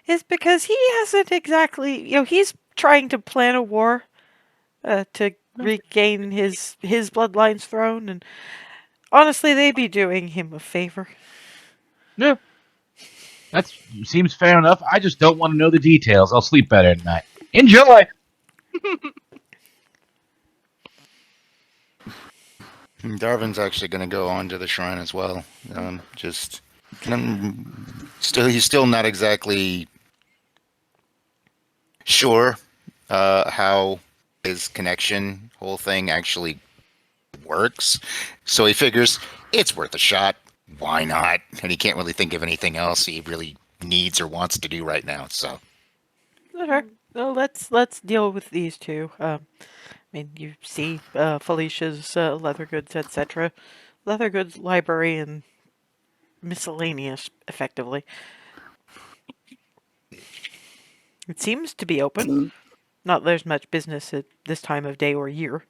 is because he hasn't exactly he's trying to plan a war to regain his bloodline's throne, and honestly they'd be doing him a favor.
Yeah. That seems fair enough. I just don't want to know the details. I'll sleep better at night. Enjoy!
Darwin's actually going to go on to the shrine as well. Just he's still not exactly sure how his connection whole thing actually works. So he figures it's worth a shot. Why not? And he can't really think of anything else he really needs or wants to do right now. So
Okay. Well, let's deal with these two. I mean, you see Felicia's leather goods, etc. Leather goods library and miscellaneous, effectively. It seems to be open. Not there's much business at this time of day or year.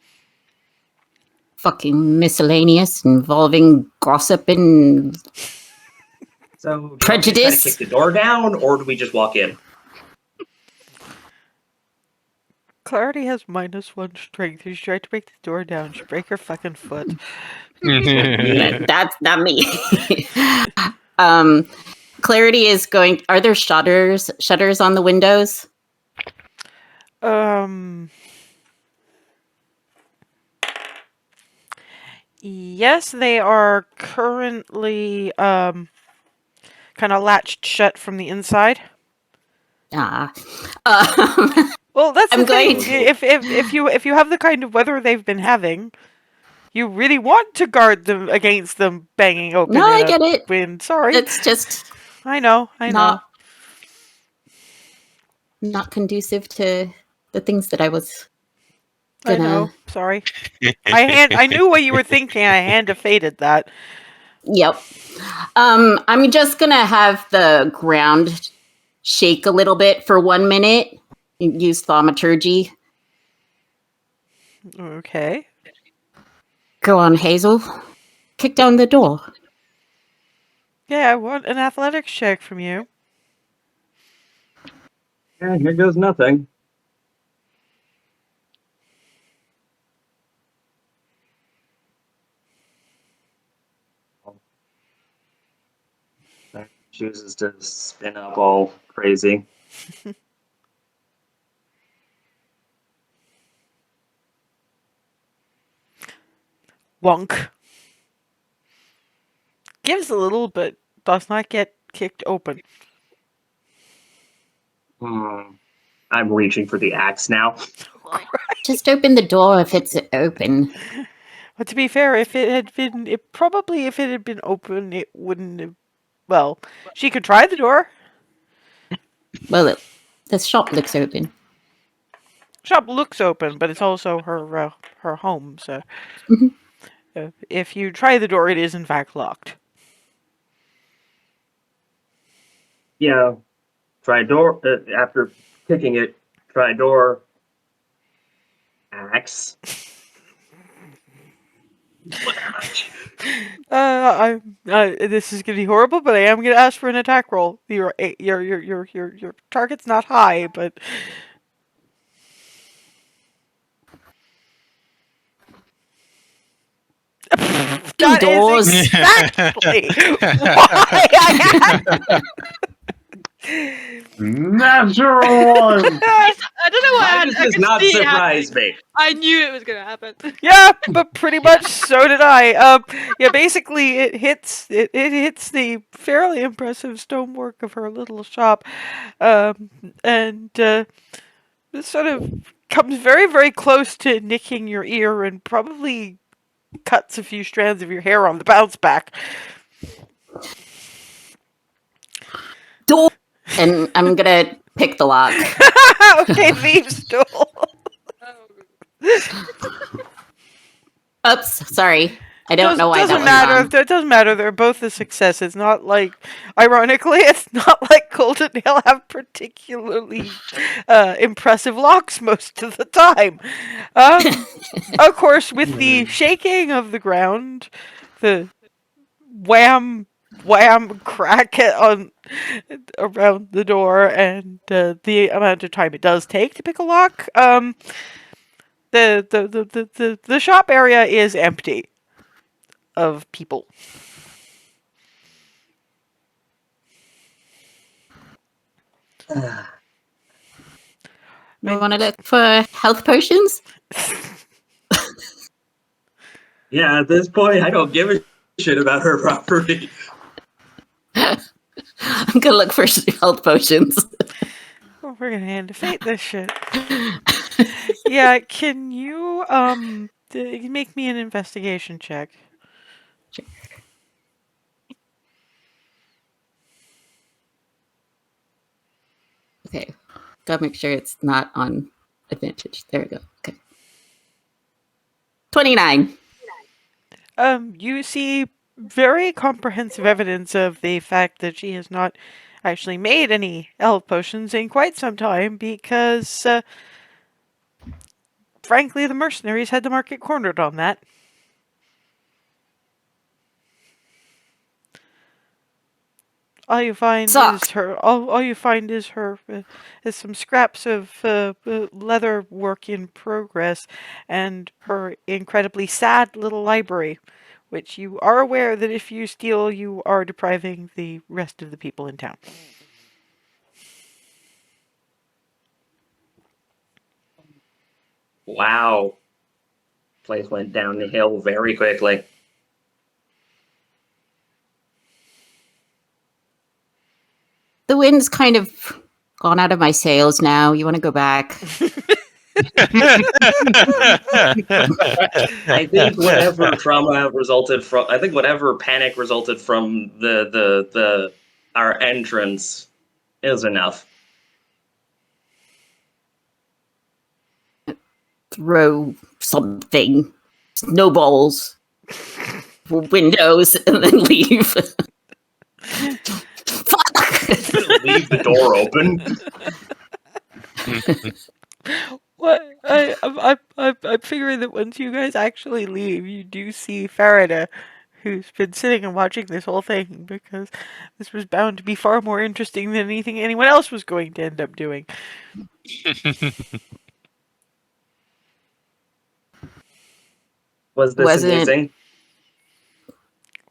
Fucking miscellaneous involving gossip and
So, do you want me to try to
prejudice.
kick the door down, or do we just walk in?
Clarity has -1 strength. If she tried to break the door down, she'd break her fucking foot.
That's not me. Clarity is going. Are there shutters on the windows?
Yes, they are currently kind of latched shut from the inside.
Ah.
Well, that's the
I'm
thing.
going to-
If you have the kind of weather they've been having, you really want to guard them against them banging open.
No, I get it.
Wind. Sorry,
It's just
I know.
not conducive to the things that I was
I
gonna.
know. Sorry. I knew what you were thinking. I hand-faded that.
Yep. I'm just gonna have the ground shake a little bit for 1 minute. Use thaumaturgy.
Okay.
Go on, Hazel. Kick down the door.
Yeah, I want an athletics check from you.
Yeah, here goes nothing. Chooses to spin up all crazy.
Wonk. Gives a little, but does not get kicked open.
I'm reaching for the axe now.
Just open the door if it's open.
But to be fair, if it had been, if it had been open, it wouldn't have. Well, she could try the door.
Well, the shop looks open.
Shop looks open, but it's also her home. So, if you try the door, it is in fact locked.
Yeah, try door. After kicking it, try door. Axe.
This is gonna be horrible, but I am gonna ask for an attack roll. Your target's not high, but that
Doors.
is exactly why I had.
Natural one!
I don't know why
This
I
does
could
not
see it
surprise
happening.
me.
I knew it was gonna happen.
Yeah, but pretty much so did I. Yeah, basically it hits the fairly impressive stonework of her little shop, and this sort of comes very, very close to nicking your ear and probably cuts a few strands of your hair on the bounce back.
Door. And I'm gonna pick the lock.
Okay, thieves stool.
Oops, sorry. I don't know why that
doesn't
was
matter.
on.
It doesn't matter. They're both a success. It's not like, ironically, it's not like Golden Hill have particularly impressive locks most of the time. Of course, with the shaking of the ground, the wham crack on around the door, and the amount of time it does take to pick a lock, the shop area is empty of people.
You want to look for health potions?
Yeah, at this point, I don't give a shit about her property.
I'm gonna look for health potions.
Oh, we're gonna hand to fate this shit. Yeah, can you make me an investigation check?
Okay, gotta make sure it's not on advantage. There we go. Okay, 29.
You see very comprehensive evidence of the fact that she has not actually made any health potions in quite some time because, frankly, the mercenaries had the market cornered on that. All you find is her. All you find is her. Is some scraps of leather work in progress, and her incredibly sad little library, which you are aware that if you steal, you are depriving the rest of the people in town.
Wow. Place went down the hill very quickly.
The wind's kind of gone out of my sails now. You want to go back?
I think whatever trauma resulted from, I think whatever panic resulted from our entrance is enough.
Throw something, snowballs, windows, and then leave. Fuck!
Leave the door open.
What? I'm figuring that once you guys actually leave, you do see Farida, who's been sitting and watching this whole thing, because this was bound to be far more interesting than anything anyone else was going to end up doing.
Was this amusing?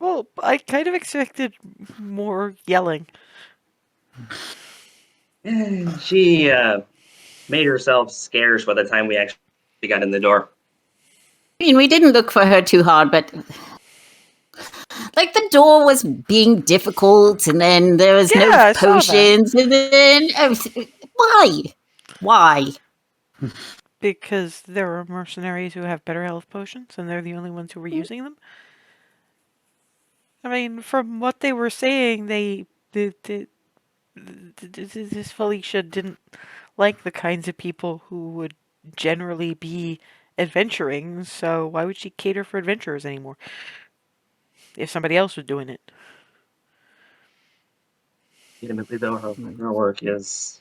Well, I kind of expected more yelling.
She made herself scarce by the time we actually got in the door.
I mean, we didn't look for her too hard, but like the door was being difficult, and then there was no potions, and then why?
Because there are mercenaries who have better health potions, and they're the only ones who were using them. I mean, from what they were saying, this Felicia didn't like the kinds of people who would generally be adventuring, so why would she cater for adventurers anymore? If somebody else was doing it.
Ultimately, though, her work is...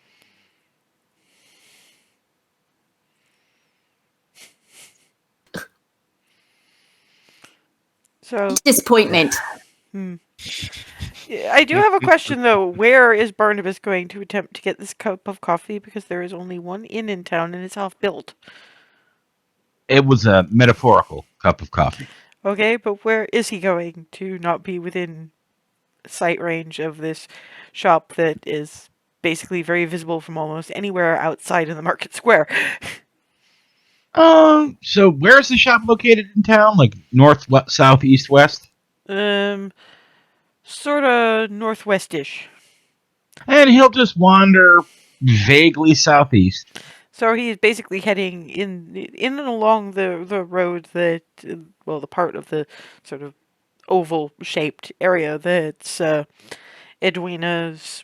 So
disappointment.
I do have a question, though. Where is Barnabas going to attempt to get this cup of coffee? Because there is only one inn in town, and it's half-built.
It was a metaphorical cup of coffee.
Okay, but where is he going to not be within sight range of this shop that is basically very visible from almost anywhere outside of the market square?
So where's the shop located in town? Like north, south, east, west?
Sorta northwest-ish.
And he'll just wander vaguely southeast.
So he's basically heading in and along the road that, well, the part of the sort of oval-shaped area that's Edwina's,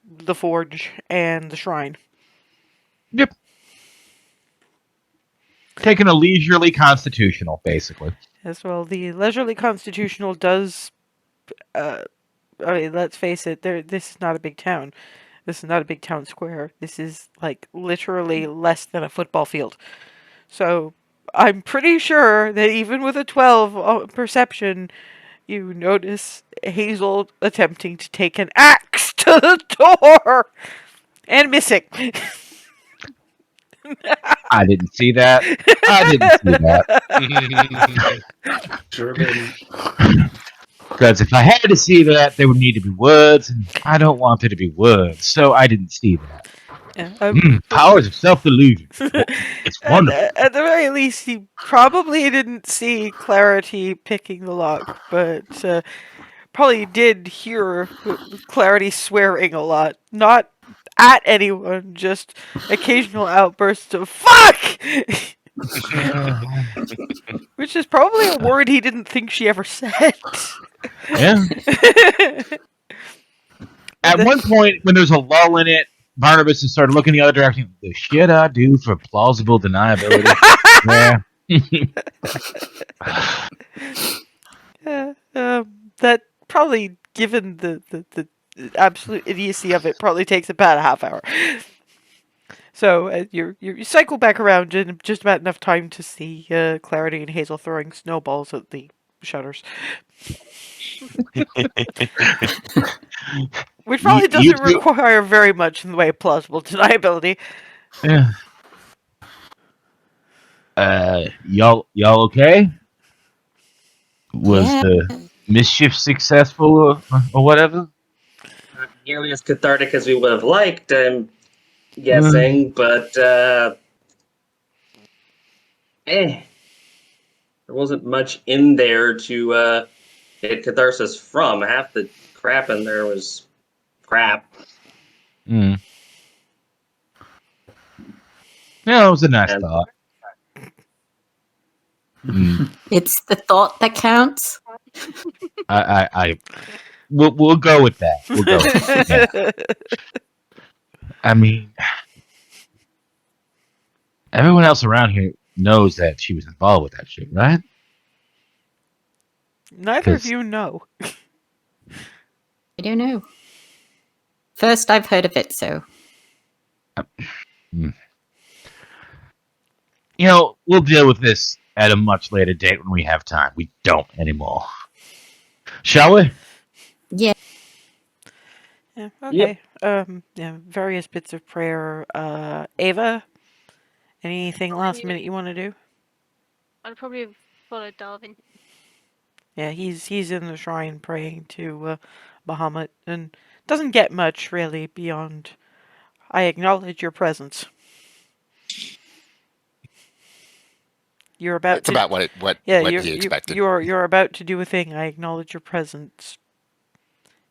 the forge, and the shrine.
Yep. Taking a leisurely constitutional, basically.
As well, the leisurely constitutional does... I mean, let's face it, this is not a big town. This is not a big town square. This is, like, literally less than a football field. So, I'm pretty sure that even with a 12 perception, you notice Hazel attempting to take an axe to the door! And missing.
I didn't see that. I didn't see that.
Sure, baby.
Because if I had to see that, there would need to be words, and I don't want there to be words, so I didn't see that.
Yeah,
Powers of self-delusion. It's wonderful.
at the very least, he probably didn't see Clarity picking the lock, but probably did hear Clarity swearing a lot. Not at anyone, just occasional outbursts of "fuck!" Which is probably a word he didn't think she ever said.
Yeah. At one point, when there was a lull in it, Barnabas just started looking the other direction. The shit I do for plausible deniability. Yeah.
That probably, given the absolute idiocy of it, probably takes about a half hour. So you cycle back around in just about enough time to see Clarity and Hazel throwing snowballs at the shutters. Which probably doesn't require very much in the way of plausible deniability.
Yeah. Y'all okay? Was the mischief successful or whatever?
Not nearly as cathartic as we would have liked, I'm guessing, but there wasn't much in there to get catharsis from. Half the crap in there was crap.
Yeah, it was a nice
And-
thought.
It's the thought that counts.
We'll go with that. We'll go with that. Yeah. I mean, everyone else around here knows that she was involved with that shit, right?
Neither of you know.
I don't know. First I've heard of it, so.
You know, we'll deal with this at a much later date when we have time. We don't anymore. Shall we?
Yeah.
Yeah, okay. Yeah, various bits of prayer. Ava, anything last minute you want to do?
I'd probably follow Darwin.
Yeah, he's in the shrine praying to Bahamut, and doesn't get much really beyond "I acknowledge your presence." You're about
That's
to.
about what he expected.
You're about to do a thing. I acknowledge your presence.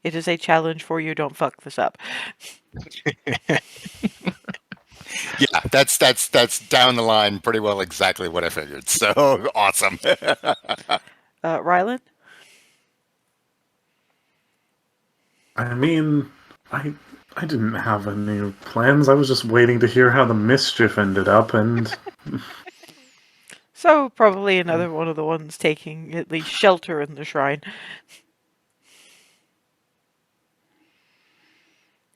It is a challenge for you. Don't fuck this up.
Yeah, that's down the line pretty well exactly what I figured. So awesome.
Rylan?
I mean, I didn't have any plans. I was just waiting to hear how the mischief ended up, and
So probably another one of the ones taking at least shelter in the shrine.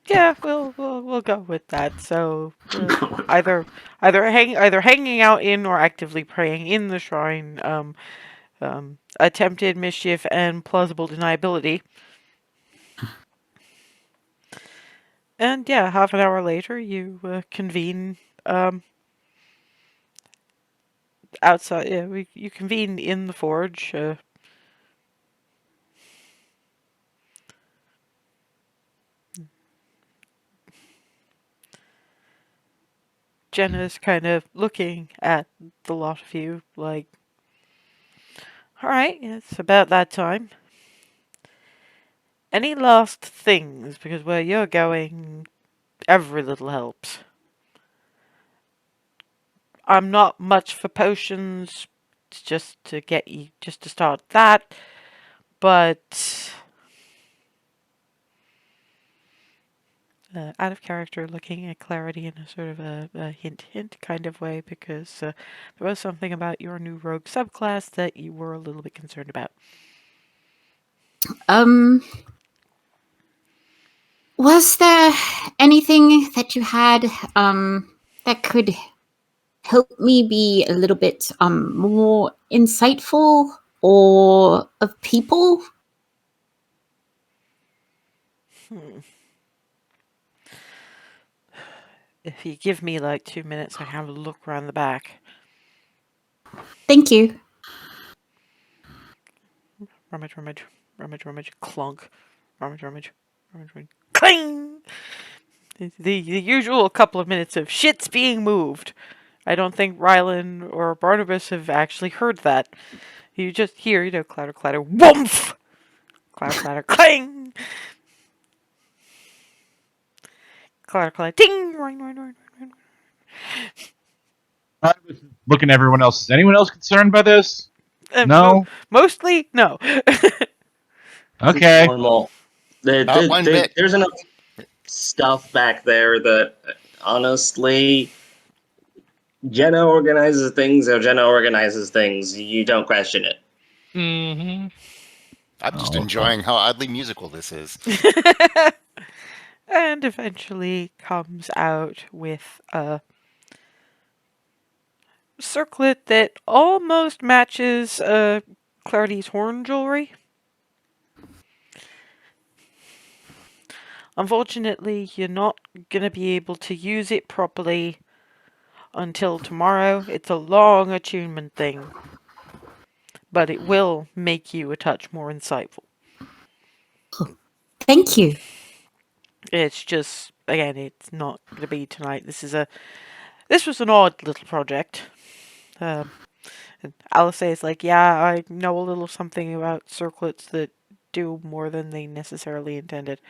Yeah, we'll go with that. So either hanging out in or actively praying in the shrine. Attempted mischief and plausible deniability. And yeah, half an hour later, you convene outside. Yeah, you convene in the forge. Jenna's kind of looking at the lot of you like, all right, it's about that time. Any last things? Because where you're going, every little helps. I'm not much for potions, just to get you, just to start that. But out of character, looking at Clarity in a sort of a hint kind of way, because there was something about your new rogue subclass that you were a little bit concerned about.
Was there anything that you had that could help me be a little bit more insightful or of people?
If you give me like 2 minutes, I can have a look around the back.
Thank you.
Rummage. rummage, rummage, clunk, rummage, rummage, rummage, rummage, cling. The usual couple of minutes of shit's being moved. I don't think Rylan or Barnabas have actually heard that. You just hear, clatter, clatter, woomph! Clatter, clatter, clang! Clatter, clatter, ding! Ring, ring, ring, ring.
Looking at everyone else. Is anyone else concerned by this? No?
Mostly, no.
Okay.
Normal.
Not one bit.
There's enough stuff back there that, honestly, Jenna organizes things how Jenna organizes things. You don't question it.
Mm-hmm.
I'm just
Oh,
enjoying how oddly musical this is.
And eventually comes out with a circlet that almost matches Clarity's horn jewelry. Unfortunately, you're not going to be able to use it properly until tomorrow. It's a long attunement thing, but it will make you a touch more insightful.
Thank you.
It's just, again, it's not going to be tonight. This was an odd little project. And Alice is like, yeah, I know a little something about circlets that do more than they necessarily intended.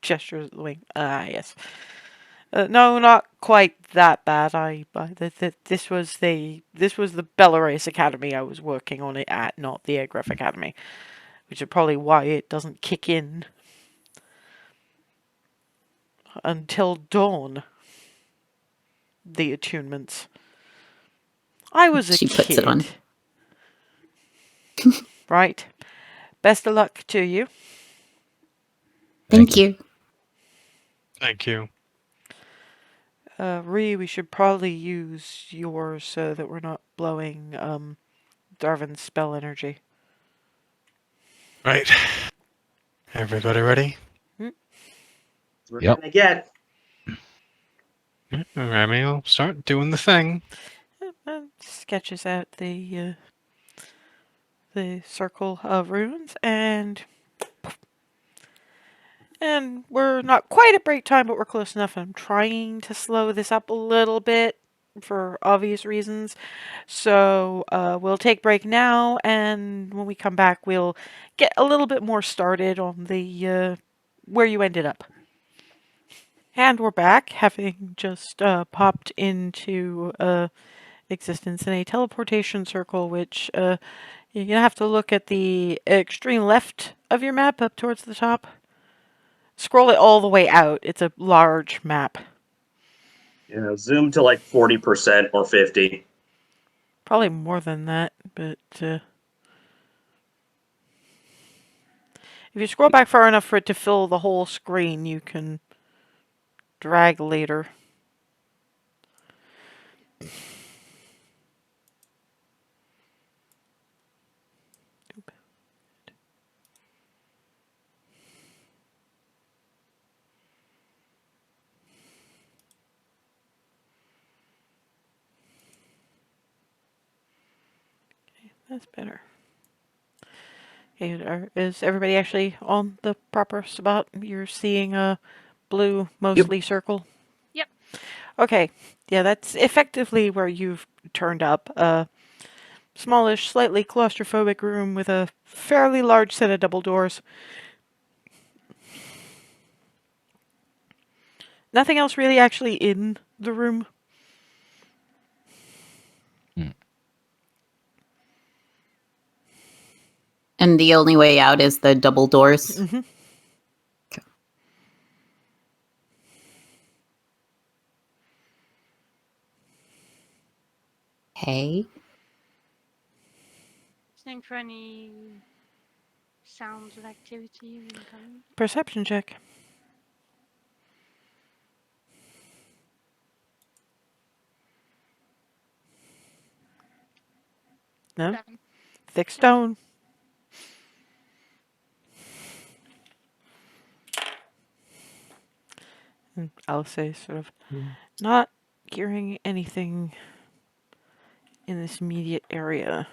Gestures at the wing. Yes. No, not quite that bad. This was the Belarus Academy I was working on it at, not the Airgraph Academy, which is probably why it doesn't kick in until dawn. The attunements. I was a
She
kid.
puts it on.
Right. Best of luck to you.
Thank you.
Thank you.
We should probably use yours so that we're not blowing Darvin's spell energy.
Right. Everybody ready?
We're
Yep.
gonna get.
Remy will start doing the thing.
Sketches out the circle of runes, and we're not quite at break time, but we're close enough. I'm trying to slow this up a little bit for obvious reasons. So we'll take break now, and when we come back, we'll get a little bit more started on the where you ended up. And we're back, having just popped into existence in a teleportation circle, which you're going to have to look at the extreme left of your map up towards the top. Scroll it all the way out. It's a large map.
Zoom to like 40% or 50.
Probably more than that, but if you scroll back far enough for it to fill the whole screen, you can drag later. That's better. Okay, is everybody actually on the proper spot? You're seeing a blue, mostly circle?
Yep.
Okay. Yeah, that's effectively where you've turned up. A smallish, slightly claustrophobic room with a fairly large set of double doors. Nothing else really actually in the room.
And the only way out is the double doors.
Mm-hmm.
Okay.
Listening for any sounds of activity incoming.
Perception check. No?
7.
Thick stone. And I'll say sort of not hearing anything in this immediate area.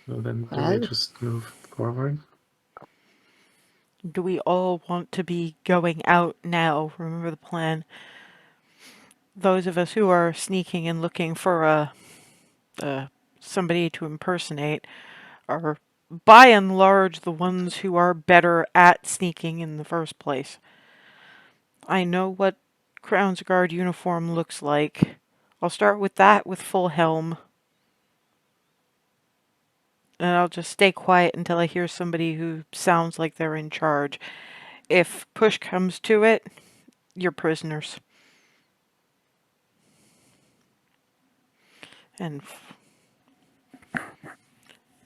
So then, do we
Well,
just move forward?
Do we all want to be going out now? Remember the plan. Those of us who are sneaking and looking for somebody to impersonate are by and large the ones who are better at sneaking in the first place. I know what Crown's Guard uniform looks like. I'll start with that with full helm. And I'll just stay quiet until I hear somebody who sounds like they're in charge. If push comes to it, you're prisoners. And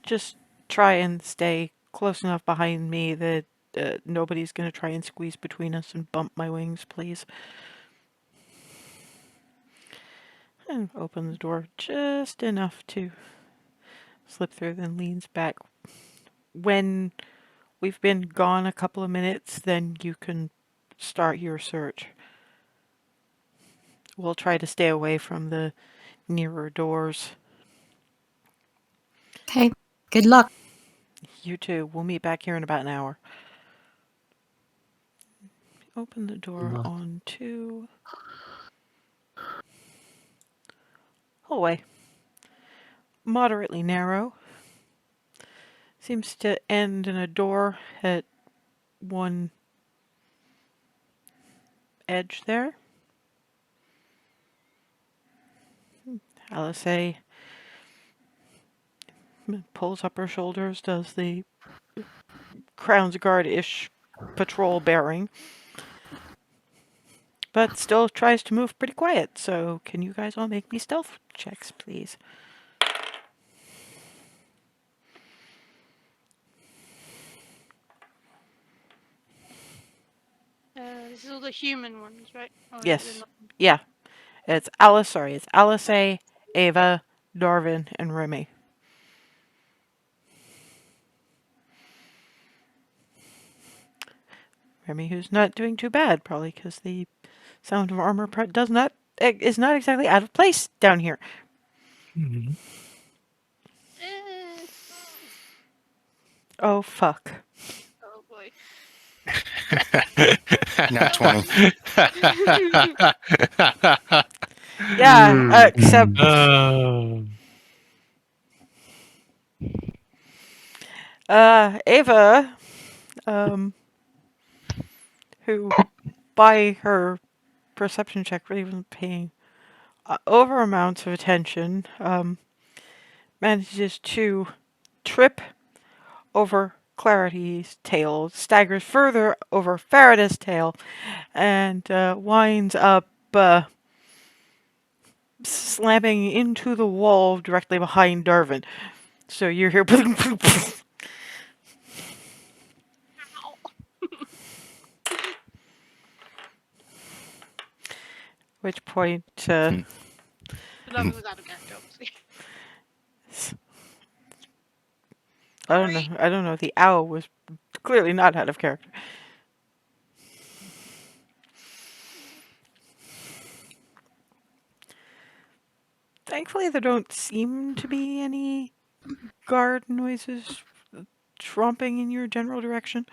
just try and stay close enough behind me that nobody's going to try and squeeze between us and bump my wings, please. And open the door just enough to slip through, then leans back. When we've been gone a couple of minutes, then you can start your search. We'll try to stay away from the nearer doors.
okay. Good luck.
You too. We'll meet back here in about an hour. Open the door
Luck.
onto hallway. Moderately narrow. Seems to end in a door at one edge there. Alice pulls up her shoulders, does the Crown's Guard-ish patrol bearing, but still tries to move pretty quiet. So can you guys all make me stealth checks, please?
This is all the human ones, right? Or is it
Yes.
not?
Yeah. It's Alice, Ava, Darvin, and Remy. Remy, who's not doing too bad, probably because the sound of armor is not exactly out of place down here.
Mhm.
Eh,
Oh fuck.
oh boy.
Not 20.
Yeah, except
Oh.
Ava, who by her perception check really wasn't paying over amounts of attention, manages to trip over Clarity's tail, staggers further over Farada's tail, and winds up slamming into the wall directly behind Darvin. So you're here. Which point,
The dog was out of character, obviously.
I don't know. I don't know. The owl was clearly not out of character. Thankfully, there don't seem to be any guard noises tromping in your general direction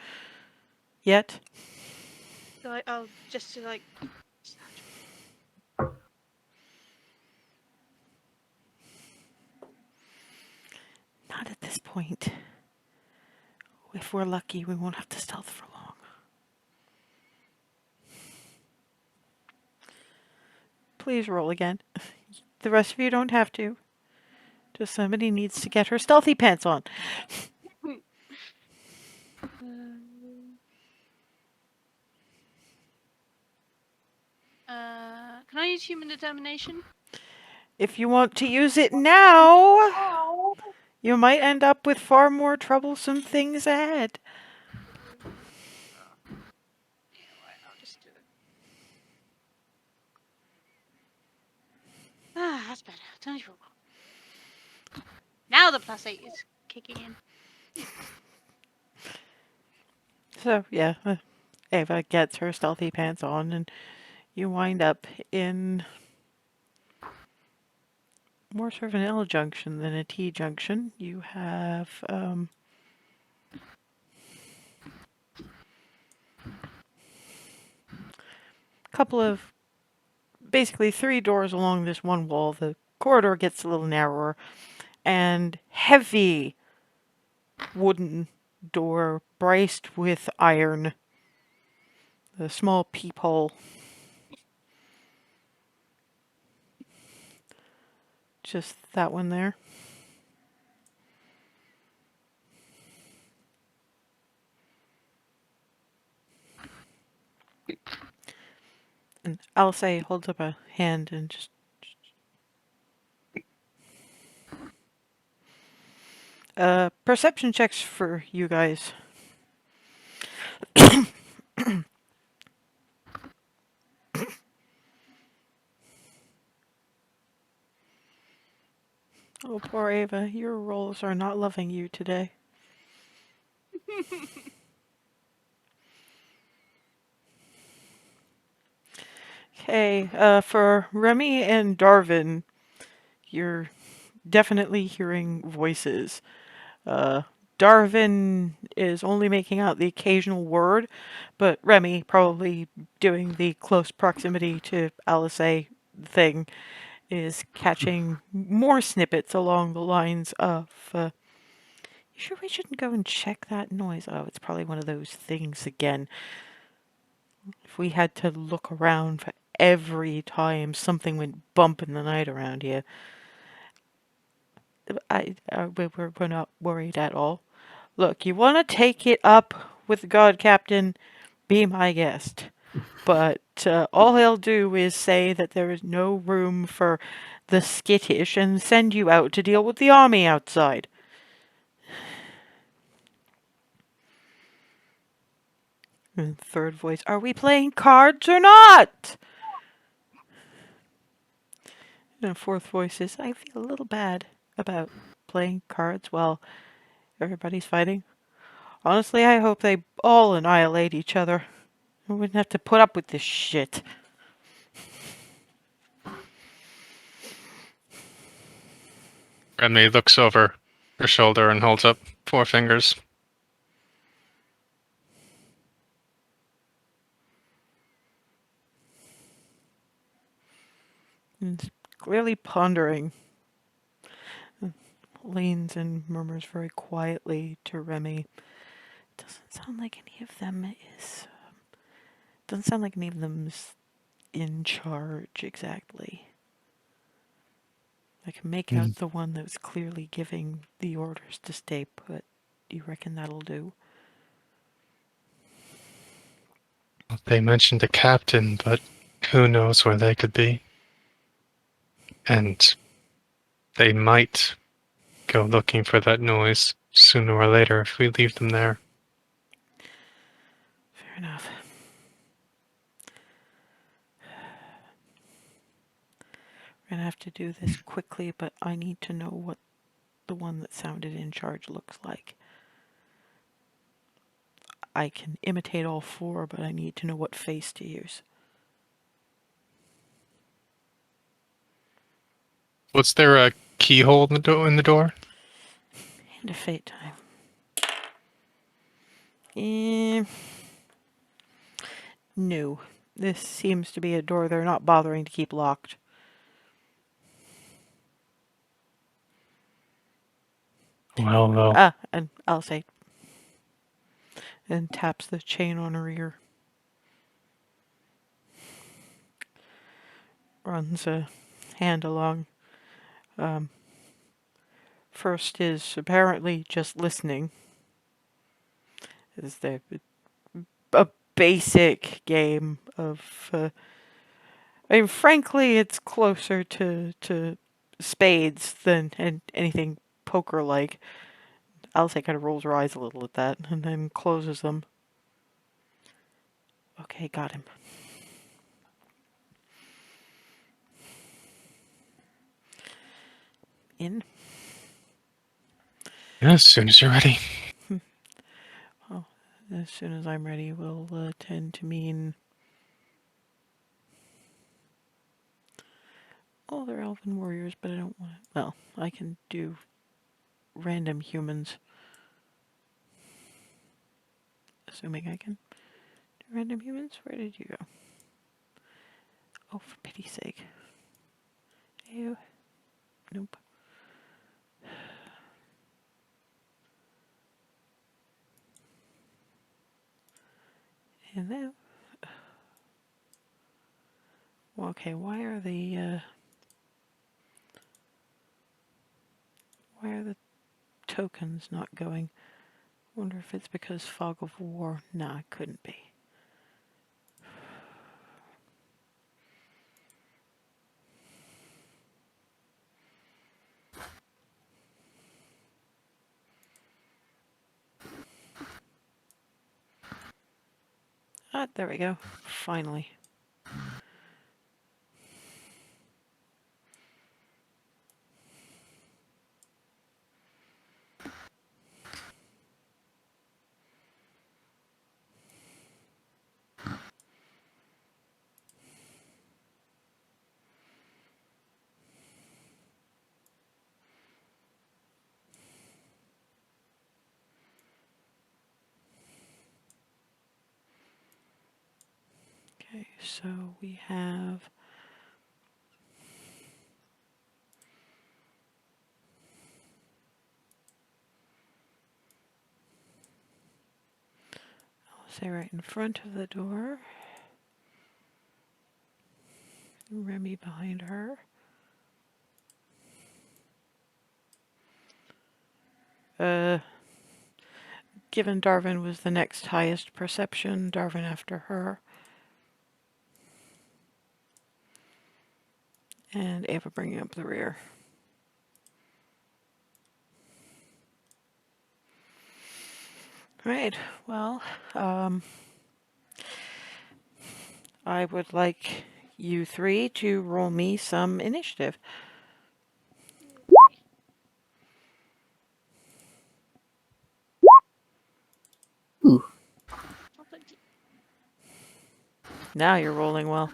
yet.
So I'll just to like.
Not at this point. If we're lucky, we won't have to stealth for long. Please roll again. The rest of you don't have to. Just somebody needs to get her stealthy pants on.
Can I use human determination?
If you want to use it now, you might end up with far more troublesome things ahead.
I'll just do it. Ah, that's better. 24. Now the +8 is kicking in.
So, yeah. Ava gets her stealthy pants on, and you wind up in more sort of an L junction than a T junction. You have couple of, basically 3 doors along this one wall. The corridor gets a little narrower, and heavy wooden door braced with iron. The small peephole. Just that one there. And Alice holds up a hand and just... perception checks for you guys. Oh, poor Ava. Your rolls are not loving you today. Okay, for Remy and Darvin, you're definitely hearing voices. Darvin is only making out the occasional word, but Remy, probably doing the close proximity to Alice thing, is catching more snippets along the lines of, you sure we shouldn't go and check that noise? Oh, it's probably one of those things again. If we had to look around for every time something went bump in the night around here, we're not worried at all. Look, you want to take it up with the God Captain, be my guest. But all he'll do is say that there is no room for the skittish and send you out to deal with the army outside. And third voice, are we playing cards or not? And fourth voice is, I feel a little bad about playing cards while everybody's fighting. Honestly, I hope they all annihilate each other. I wouldn't have to put up with this shit.
Remy looks over her shoulder and holds up 4 fingers.
And clearly pondering. Leans and murmurs very quietly to Remy. Doesn't sound like any of them is... doesn't sound like any of them's in charge exactly. I can make out the one that was clearly giving the orders to stay put. Do you reckon that'll do?
They mentioned the captain, but who knows where they could be. And they might go looking for that noise sooner or later if we leave them there.
Fair enough. We're gonna have to do this quickly, but I need to know what the one that sounded in charge looks like. I can imitate all 4, but I need to know what face to use.
Was there a keyhole in the door?
Hand of fate time. No. This seems to be a door they're not bothering to keep locked.
Well,
And I'll say... and taps the chain on her ear. Runs a hand along. First is apparently just listening. Is there a basic game of... I mean, frankly, it's closer to spades than anything poker-like. Alice kind of rolls her eyes a little at that, and then closes them. Okay, got him. In?
yeah, as soon as you're ready.
Well, as soon as I'm ready, will tend to mean all they're elven warriors, but I don't want to. Well, I can do random humans. Assuming I can do random humans. Where did you go? Oh, for pity's sake. Ew. Nope. Hello. Well, okay, why are the tokens not going? Wonder if it's because fog of war. Nah, it couldn't be. Ah, there we go. Finally. Okay, so we have I'll say right in front of the door. Remy behind her. Given Darwin was the next highest perception, Darwin after her. And Ava bringing up the rear. Right, well, I would like you three to roll me some initiative.
Ooh.
Now you're rolling well.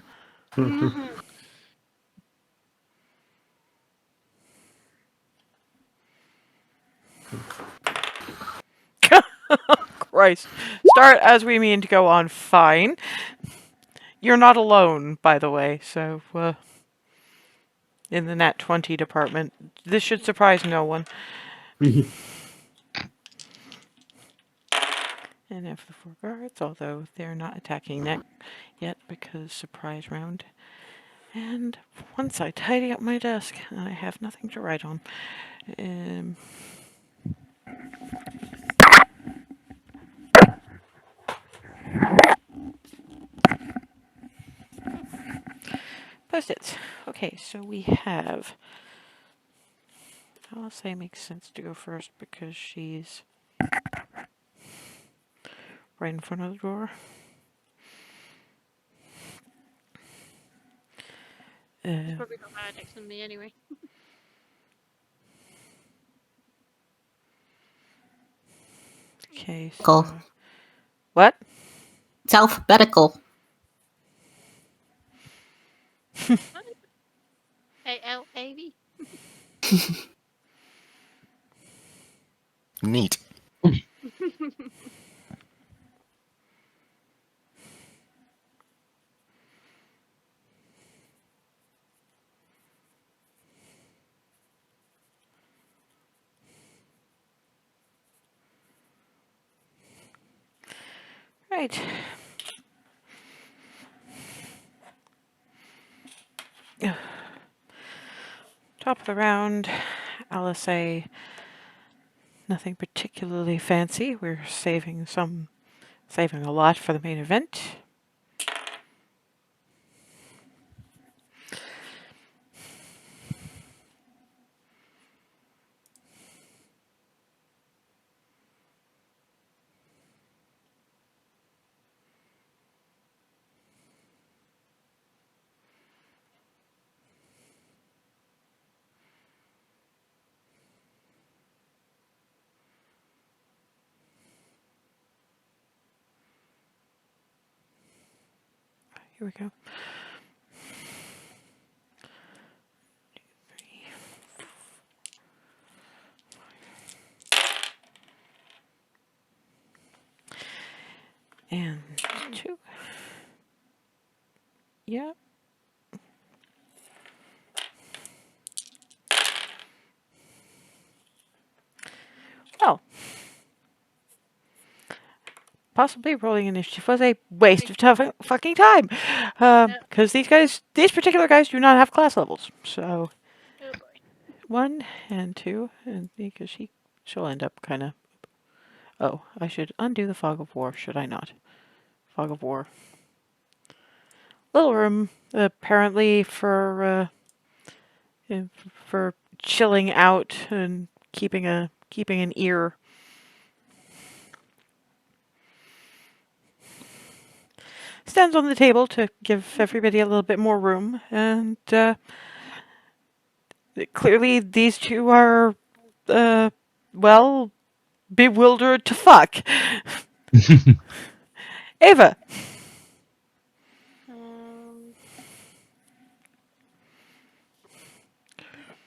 Christ. Start as we mean to go on fine. You're not alone, by the way, so, in the Nat 20 department. This should surprise no one. And F the 4 guards, although they're not attacking yet because surprise round. And once I tidy up my desk, I have nothing to write on. Post-its. Okay, so we have... I'll say it makes sense to go first because she's right in front of the door.
Probably got higher dex than me anyway.
Okay, so...
Cool.
What?
It's alphabetical.
A-L-A-V.
Neat.
Right. Top of the round, I'll say nothing particularly fancy. We're saving a lot for the main event. Here we go. And 2. Yeah. Well, possibly rolling initiative was a waste of fucking time. Because these particular guys do not have class levels. So,
Oh boy.
1 and 2, and because she'll end up kind of. Oh, I should undo the fog of war, should I not? Fog of war. Little room, apparently for chilling out and keeping an ear. Stands on the table to give everybody a little bit more room, and clearly these two are, well, bewildered to fuck. Ava.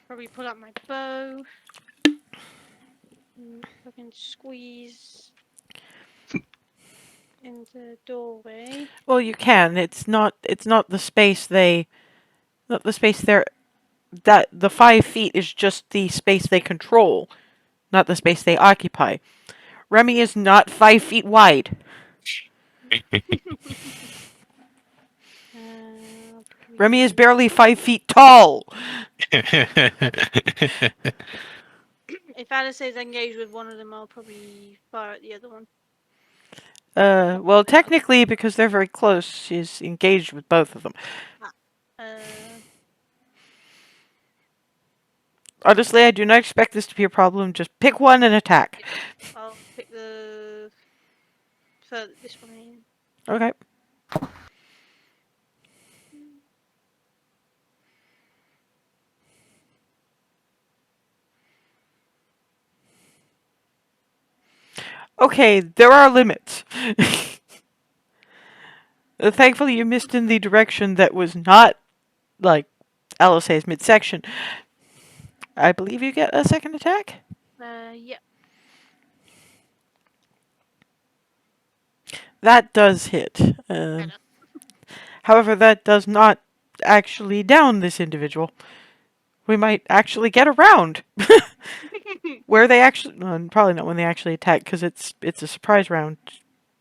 Probably pull out my bow. Fucking squeeze in the doorway.
Well, you can. It's not the space not the space there. That the 5 feet is just the space they control, not the space they occupy. Remy is not 5 feet wide. Remy is barely 5 feet tall.
If Alice is engaged with one of them, I'll probably fire at the other one.
Well, technically, because they're very close, she's engaged with both of them. Honestly, I do not expect this to be a problem. Just pick one and attack.
I'll pick this one in.
Okay. Okay, there are limits. Thankfully, you missed in the direction that was not, like, Alice's midsection. I believe you get a second attack?
Yeah.
That does hit. However, that does not actually down this individual. We might actually get around. Where they actually... probably not when they actually attack, because it's a surprise round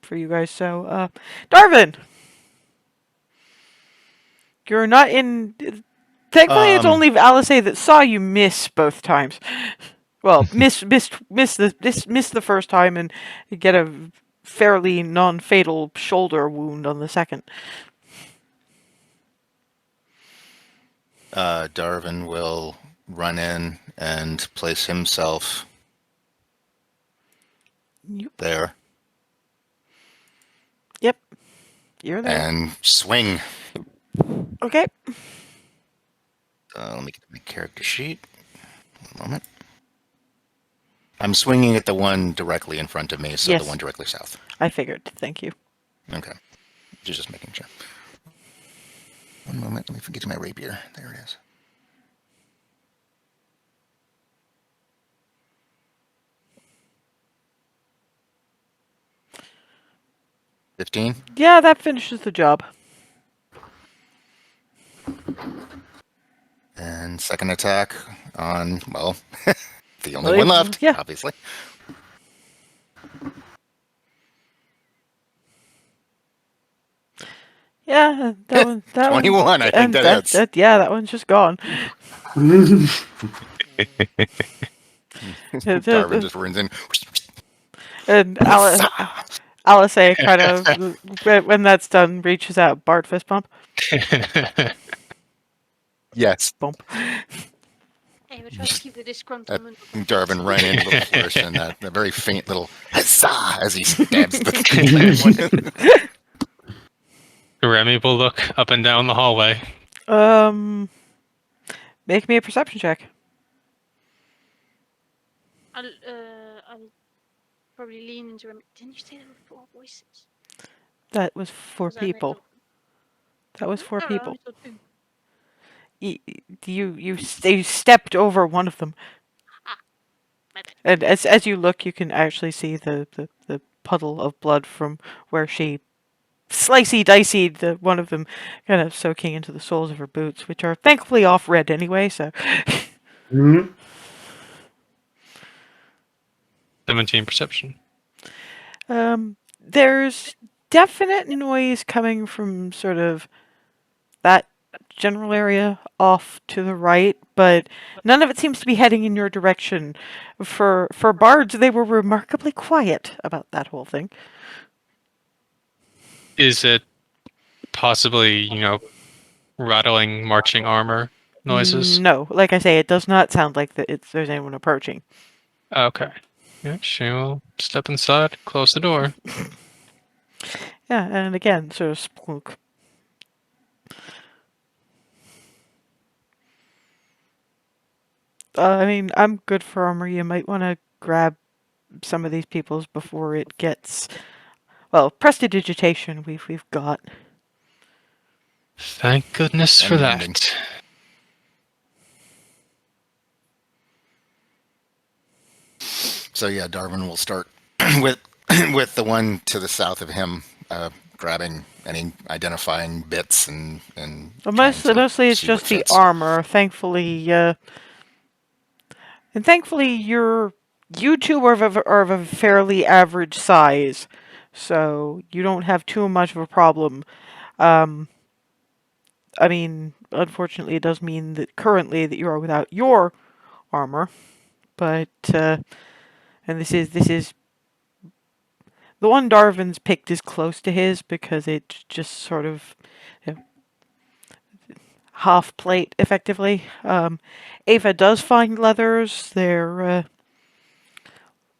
for you guys. So, Darvin! You're not in... Thankfully, it's only Alice that saw you miss both times. Well, miss the first time and get a fairly non-fatal shoulder wound on the second.
Darvin will run in and place himself there.
Yep. You're there.
And swing.
Okay.
Let me get my character sheet. One moment. I'm swinging at the one directly in front of me, so
Yes.
the one directly south.
I figured. Thank you.
Okay. Just making sure. One moment. Let me get to my rapier. There it is. $15?
Yeah, that finishes the job.
And second attack on, well, the only one left,
yeah.
Obviously.
Yeah, that one.
21, I think that hits.
Yeah, that one's just gone.
Darvin just runs in.
And Alice kind of, when that's done, reaches out. Bart fist bump.
Yes.
Bump.
Hey, we're trying to keep the disgruntlement.
Darvin ran in a little flourish and that very faint little huzzah as he stabs the
Remy will look up and down the hallway.
Make me a perception check.
I'll probably lean into him. Didn't you say there were 4 voices?
That was 4 people. That was 4
I don't know, I
people.
thought two.
You stepped over one of them.
My bad.
And as you look, you can actually see the puddle of blood from where she slicey dicey the one of them, kind of soaking into the soles of her boots, which are thankfully off red anyway. So,
Hmm.
17 perception.
there's definite noise coming from sort of that general area off to the right, but none of it seems to be heading in your direction. For bards, they were remarkably quiet about that whole thing.
Is it possibly, rattling marching armor noises?
No, like I say, it does not sound like there's anyone approaching.
Okay. Yeah, she will step inside, close the door.
Yeah, and again, sort of splunk. I mean, I'm good for armor. You might want to grab some of these people's before it gets. Well, prestidigitation we've got.
Thank goodness for
And
that.
mending. So yeah, Darwin will start with the one to the south of him, grabbing any identifying bits and
Well,
trying to
mostly it's
see what
just the
fits.
armor. Thankfully, you two are of a fairly average size, so you don't have too much of a problem. I mean, unfortunately, it does mean that currently that you are without your armor, but and this is the one Darwin's picked is close to his because it's just sort of, you know, half plate effectively. Ava does find leathers. They're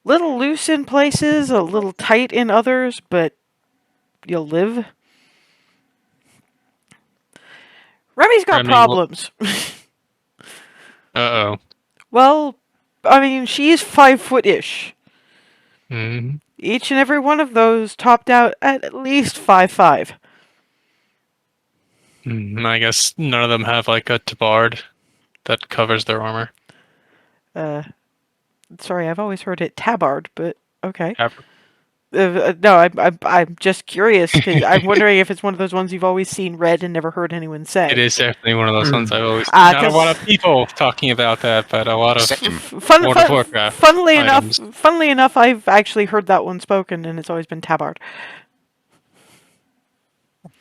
little loose in places, a little tight in others, but you'll live. Remy's got
Remy,
problems.
uh-oh.
Well, I mean, she's 5 foot-ish.
Hmm.
Each and every one of those topped out at least 5'5".
I guess none of them have like a tabard that covers their armor.
Sorry, I've always heard it tabard, but okay.
Ever.
No, I'm just curious because I'm wondering if it's one of those ones you've always seen read and never heard anyone say.
It is definitely one of those ones I've always not a lot of people talking about that, but a lot of
Same.
World of Warcraft
Funnily
items.
enough, I've actually heard that one spoken, and it's always been tabard.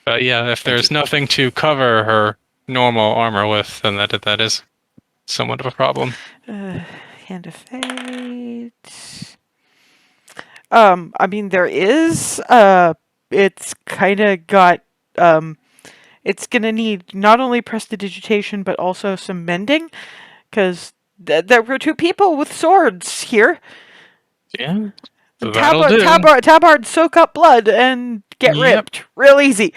But yeah, if there's nothing to cover her normal armor with, then that is somewhat of a problem.
Hand of Fate. I mean, there is. It's kind of got. It's gonna need not only prestidigitation but also some mending, because there were 2 people with swords here.
Yeah, that'll do.
Tabard soak up blood and get
Yep.
ripped real easy.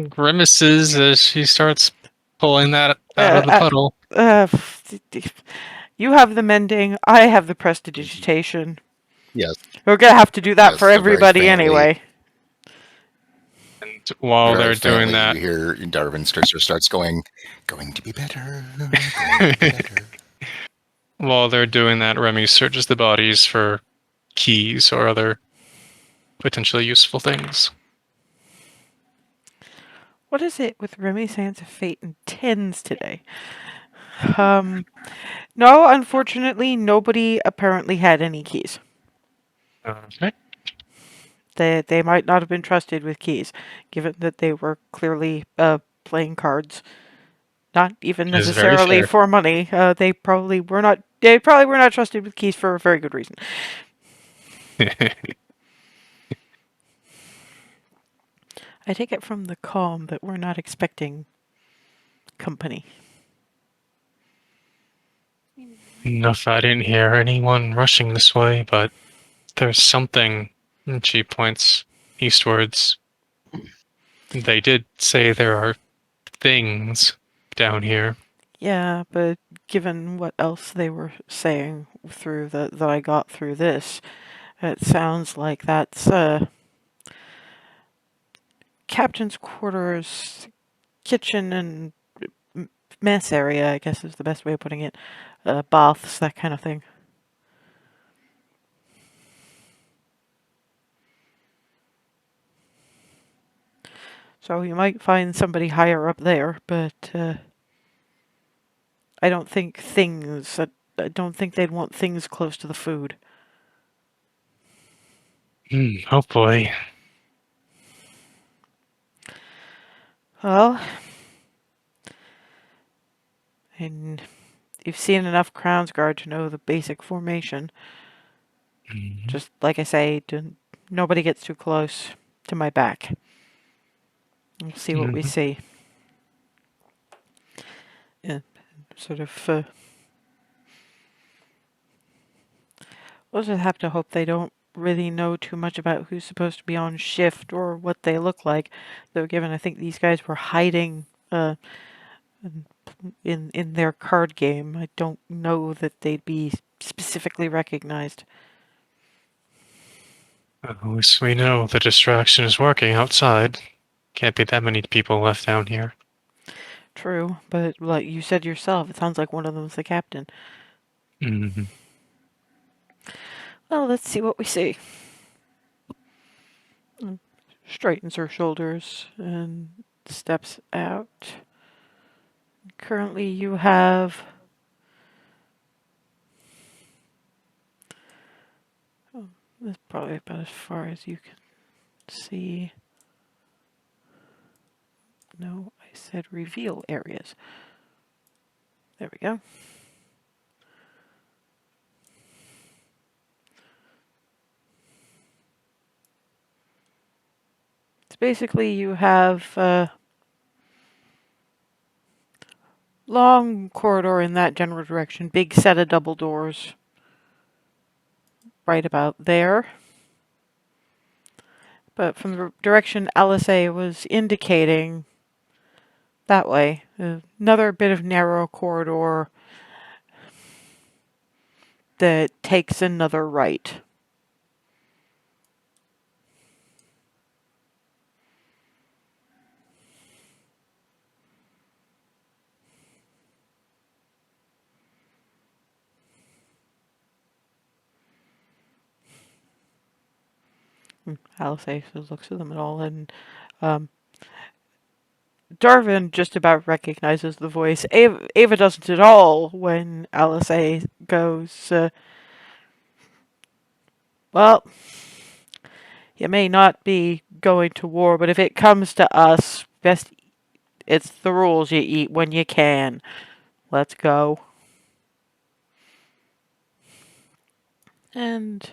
Grimaces as she starts pulling that out of the puddle.
You have the mending. I have the prestidigitation.
Yes.
We're gonna have to do that
Yes,
for
so very
everybody
faintly.
anyway.
And while
Very
they're doing
faintly,
that,
you hear Darwin starts going to be better. Going to be better.
while they're doing that, Remy searches the bodies for keys or other potentially useful things.
What is it with Remy's Hands of Fate and 10s today? No, unfortunately, nobody apparently had any keys.
Okay.
They might not have been trusted with keys, given that they were clearly playing cards. Not even
It is very
necessarily
fair.
for money. They probably were not. They probably were not trusted with keys for a very good reason. I take it from the calm that we're not expecting company.
Enough, I didn't hear anyone rushing this way, but there's something. And she points eastwards. They did say there are things down here.
Yeah, but given what else they were saying through that I got through this, it sounds like that's captain's quarters, kitchen, and mess area, I guess is the best way of putting it. Baths, that kind of thing. So you might find somebody higher up there, but I don't think things. I don't think they'd want things close to the food.
Hopefully.
Well, and you've seen enough Crownsguard to know the basic formation.
Mhm.
Just like I say, nobody gets too close to my back. We'll see what we
Mhm.
see. Yeah, sort of. We'll just have to hope they don't really know too much about who's supposed to be on shift or what they look like. Though, given I think these guys were hiding in their card game, I don't know that they'd be specifically recognized.
At least we know the distraction is working outside. Can't be that many people left down here.
True, but like you said yourself, it sounds like one of them's the captain.
Mm-hmm.
Well, let's see what we see. Straightens her shoulders and steps out. Currently, you have. Oh, that's probably about as far as you can see. No, I said reveal areas. There we go. It's basically you have long corridor in that general direction, big set of double doors right about there. But from the direction LSA was indicating, that way, another bit of narrow corridor that takes another right. LSA looks at them at all, and Darvin just about recognizes the voice. Ava doesn't at all when LSA goes, well, you may not be going to war, but if it comes to us, it's the rules you eat when you can. Let's go. And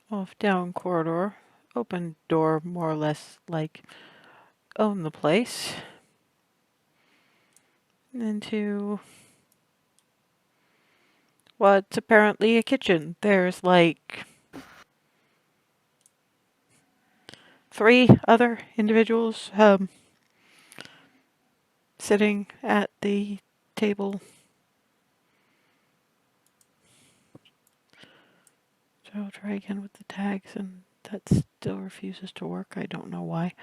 off down corridor, open door, more or less like own the place. Into what's apparently a kitchen. There's like 3 other individuals sitting at the table. So I'll try again with the tags, and that still refuses to work. I don't know why.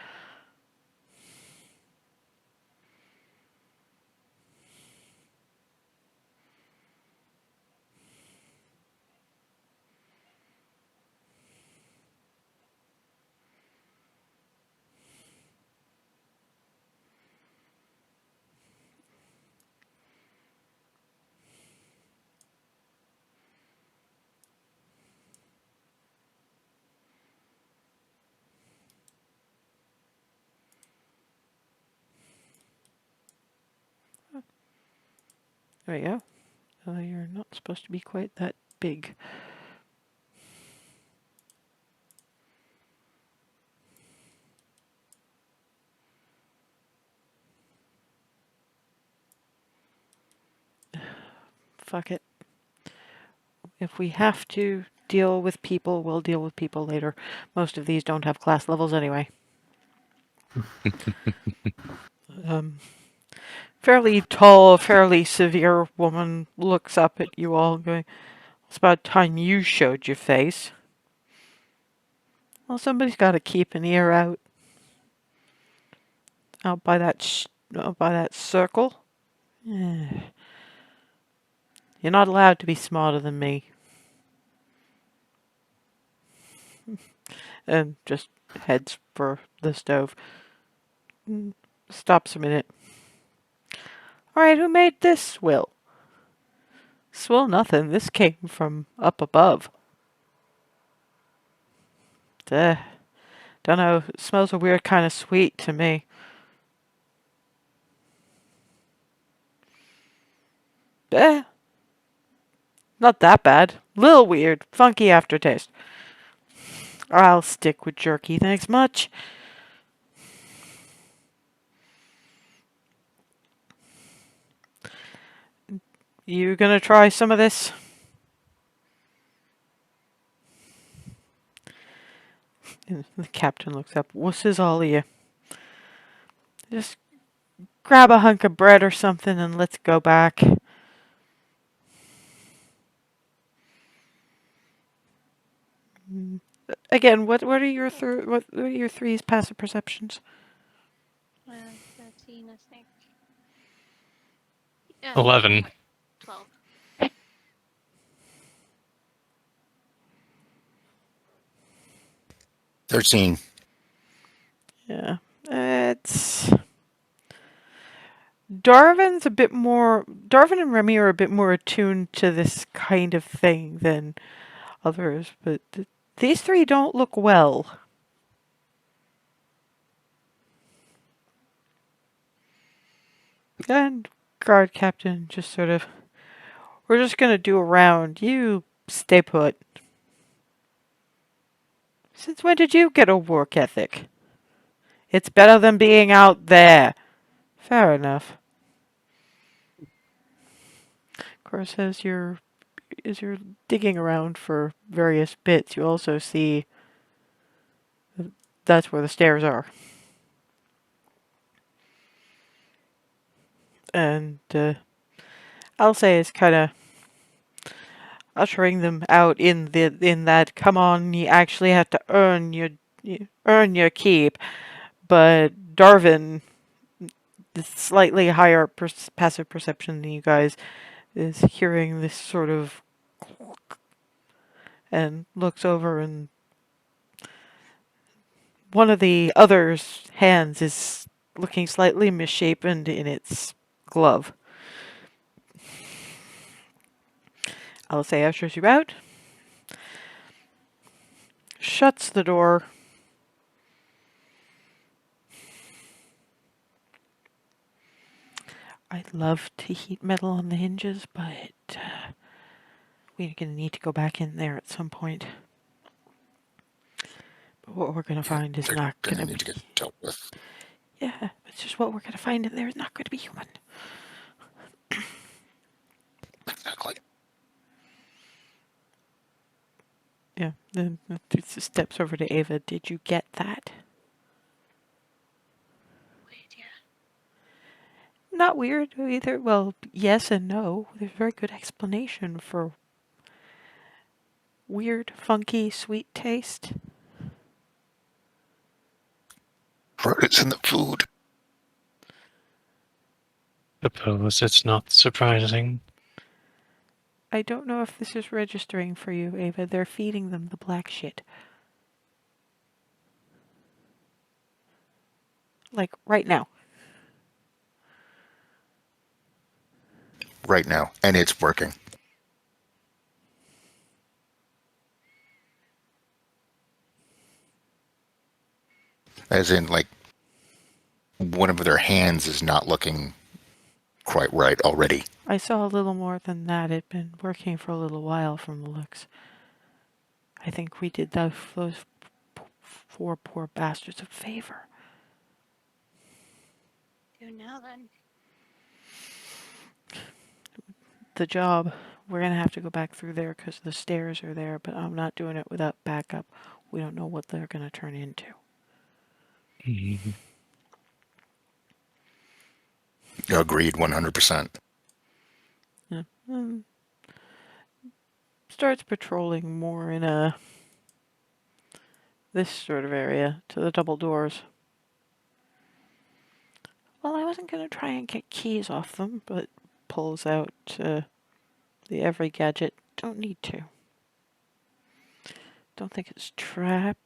There we go. You're not supposed to be quite that big. Fuck it. If we have to deal with people, we'll deal with people later. Most of these don't have class levels anyway. Fairly tall, fairly severe woman looks up at you all going, It's about time you showed your face. Well, somebody's got to keep an ear out by that circle. You're not allowed to be smarter than me. And just heads for the stove. Stops a minute. Alright, who made this swill? Swill nothing. This came from up above. Don't know. It smells a weird kind of sweet to me. Not that bad. Little weird. Funky aftertaste. I'll stick with jerky, thanks much. You gonna try some of this? And the captain looks up. Wusses all of you. Just grab a hunk of bread or something and let's go back. Again, what are your what are your threes passive perceptions?
13, I think.
11.
12.
"13."
Yeah, it's Darwin and Remy are a bit more attuned to this kind of thing than others, but these three don't look well. And guard captain just sort of, we're just gonna do a round. You stay put. Since when did you get a work ethic? It's better than being out there. Fair enough. Of course, as you're digging around for various bits, you also see that's where the stairs are. And I'll say it's kind of ushering them out in that come on, you actually have to earn your keep. But Darwin, the slightly higher passive perception than you guys, is hearing this sort of and looks over, and one of the other's hands is looking slightly misshapen in its glove. I'll say ushers you out, shuts the door. I'd love to heat metal on the hinges, but we're going to need to go back in there at some point. But what we're going to find is
They're
not
going
going
to
to
need to
be...
get dealt with.
Yeah, it's just what we're going to find in there is not going to be human.
Exactly.
Yeah, then it steps over to Ava. Did you get that?
Weird, yeah.
Not weird either. Well, yes and no. There's a very good explanation for weird, funky, sweet taste.
It's in the food.
Suppose it's not surprising.
I don't know if this is registering for you, Ava. They're feeding them the black shit. Like, right now.
Right now, and it's working. As in, like, one of their hands is not looking quite right already.
I saw a little more than that. It'd been working for a little while from the looks. I think we did those four poor bastards a favor.
Do now then.
The job, we're going to have to go back through there because the stairs are there, but I'm not doing it without backup. We don't know what they're going to turn into.
Agreed, 100%.
Yeah. starts patrolling more in this sort of area to the double doors. Well, I wasn't gonna try and get keys off them, but pulls out the every gadget. Don't need to. Don't think it's trapped.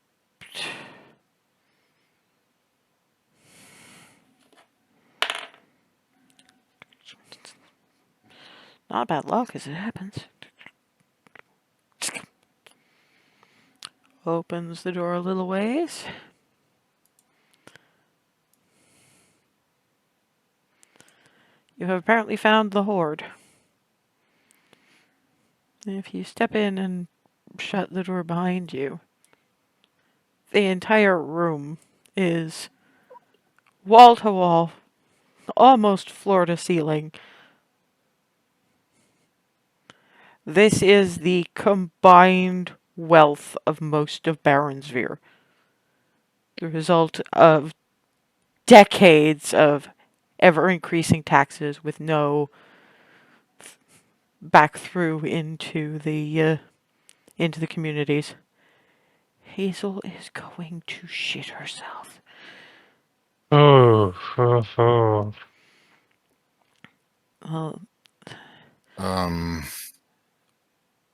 Not bad luck as it happens. Opens the door a little ways. You have apparently found the horde. If you step in and shut the door behind you, the entire room is wall to wall, almost floor to ceiling. This is the combined wealth of most of Baronsvere. The result of decades of ever-increasing taxes with no back through into the communities. Hazel is going to shit herself.
Oh.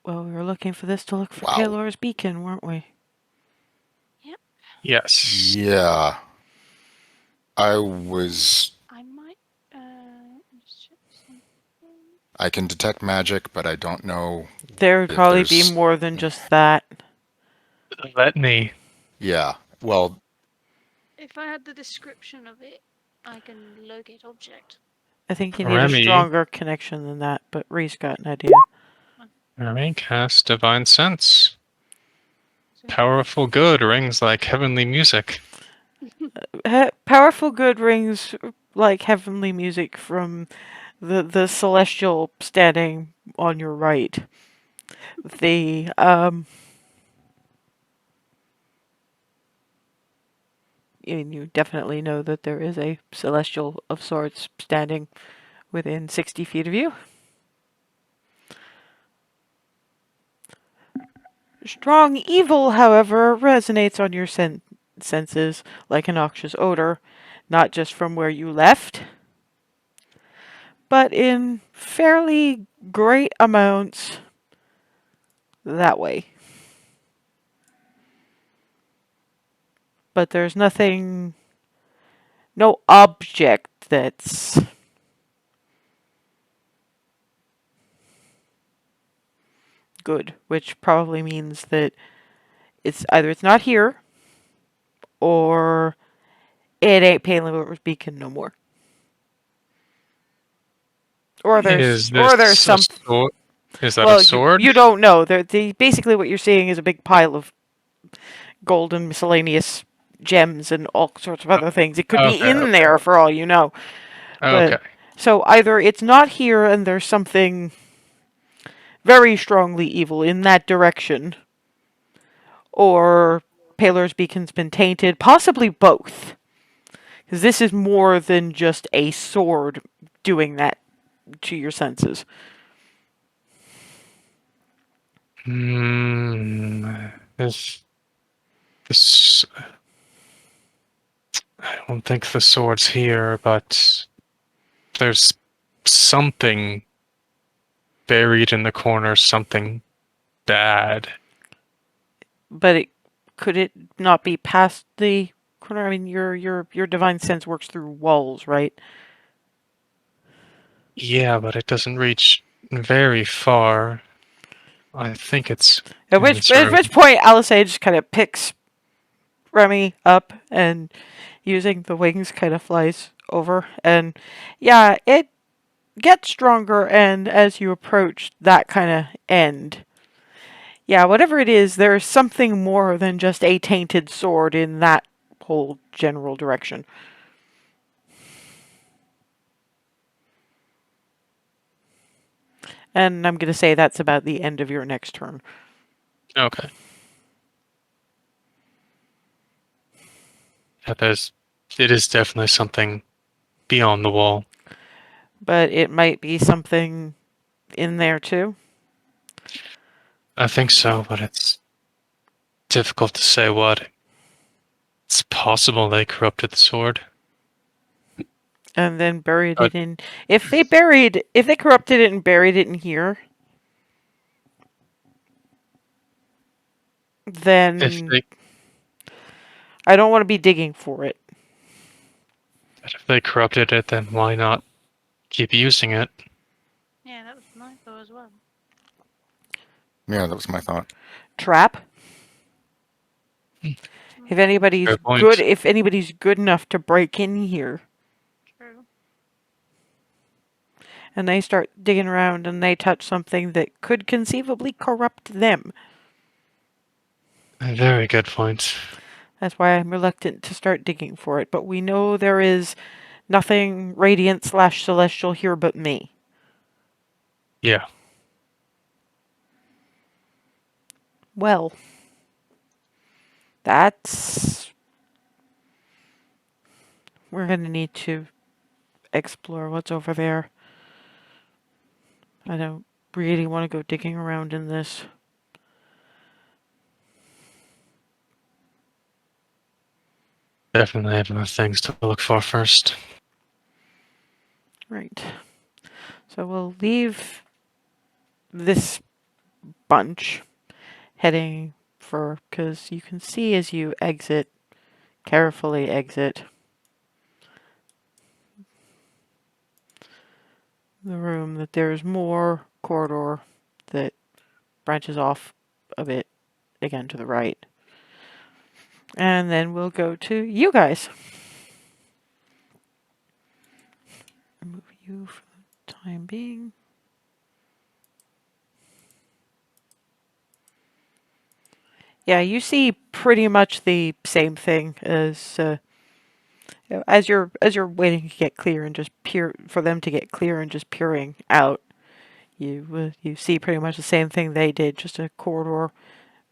Well, we were looking for this to look for
Wow.
Paylor's beacon, weren't we?
Yes.
Yeah.
I might just check something.
I can detect magic, but I don't know.
There would
If
probably be
there's-
more than just that.
Let me.
Yeah. Well,
If I had the description of it, I can locate object.
I think you need a
Remy.
stronger connection than that, but Reese got an idea.
Remy, cast Divine Sense.
So
Powerful good rings like heavenly music.
Powerful good rings like heavenly music from the celestial standing on your right. You definitely know that there is a celestial of sorts standing within 60 feet of you. Strong evil, however, resonates on your senses like a noxious odor, not just from where you left, but in fairly great amounts that way. But there's nothing, no object that's good, which probably means that it's either it's not here or it ain't Paylor's beacon no more. Or there's some.
sword? Is that
Well,
a sword?
you don't know. Basically what you're seeing is a big pile of gold and miscellaneous gems and all sorts of other things. It could be
Okay,
in there for all you know. But,
Okay.
so either it's not here and there's something very strongly evil in that direction, or Paylor's beacon's been tainted, possibly both. Because this is more than just a sword doing that to your senses.
This. I don't think the sword's here, but there's something buried in the corner, something bad.
But could it not be past the corner? I mean, your divine sense works through walls, right?
Yeah, but it doesn't reach very far. I think it's
At
in
which
this room.
point, Alisade just kind of picks Remy up and using the wings kind of flies over. And yeah, it gets stronger, and as you approach that kind of end, yeah, whatever it is, there's something more than just a tainted sword in that whole general direction. And I'm going to say that's about the end of your next turn.
Okay. Yeah, it is definitely something beyond the wall.
But it might be something in there too.
I think so, but it's difficult to say what. It's possible they corrupted the sword.
And then buried
But-
it in. If they corrupted it and buried it in here, then
If they
I don't want to be digging for it.
corrupted it, then why not keep using it?
Yeah, that was my thought as well.
Yeah, that was my thought.
Trap. If anybody's
Fair point.
good, if anybody's good enough to break in here,
True.
and they start digging around and they touch something that could conceivably corrupt them.
A very good point.
That's why I'm reluctant to start digging for it. But we know there is nothing radiant/celestial here but me.
Yeah.
Well, that's... We're going to need to explore what's over there. I don't really want to go digging around in this.
Definitely have enough things to look for first.
Right. So we'll leave this bunch heading for, because you can see as you exit, carefully exit the room, that there's more corridor that branches off a bit again to the right. And then we'll go to you guys. Remove you for the time being. Yeah, you see pretty much the same thing as you're waiting to get clear and just for them to get clear and just peering out. You see pretty much the same thing they did, just a corridor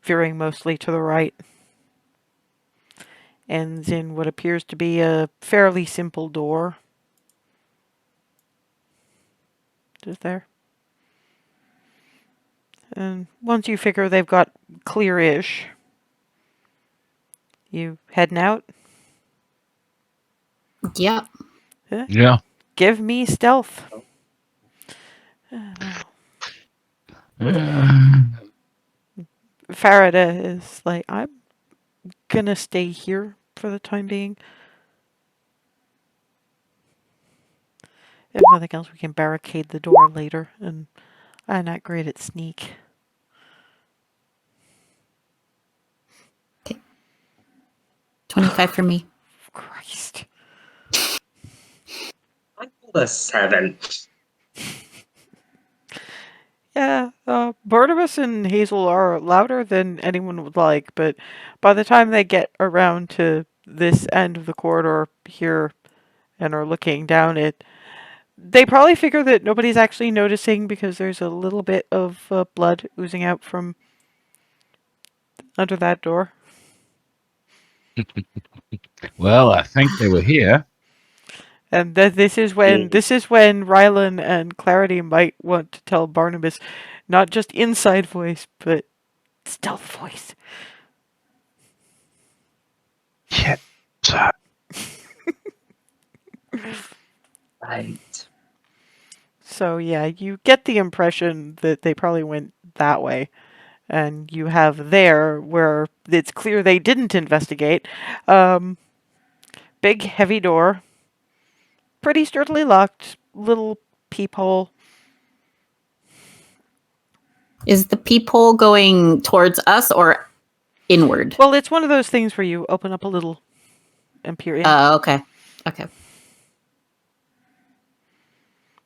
veering mostly to the right. Ends in what appears to be a fairly simple door. Just there. And once you figure they've got clear-ish, you heading out?
Yep.
Yeah.
Give me stealth. Farida is like, I'm gonna stay here for the time being. If nothing else, we can barricade the door later, and I'm not great at sneak.
25 for me.
Christ.
I rolled a 7.
Yeah, Barnabas and Hazel are louder than anyone would like, but by the time they get around to this end of the corridor here and are looking down it, they probably figure that nobody's actually noticing because there's a little bit of blood oozing out from under that door.
Well, I think they were here.
And this is when Rylan and Clarity might want to tell Barnabas, not just inside voice, but stealth voice.
Shit.
Right.
So yeah, you get the impression that they probably went that way. And you have there where it's clear they didn't investigate. Big, heavy door. Pretty sturdily locked. Little peephole.
Is the peephole going towards us or inward?
Well, it's one of those things where you open up a little and peer in.
Okay. Okay.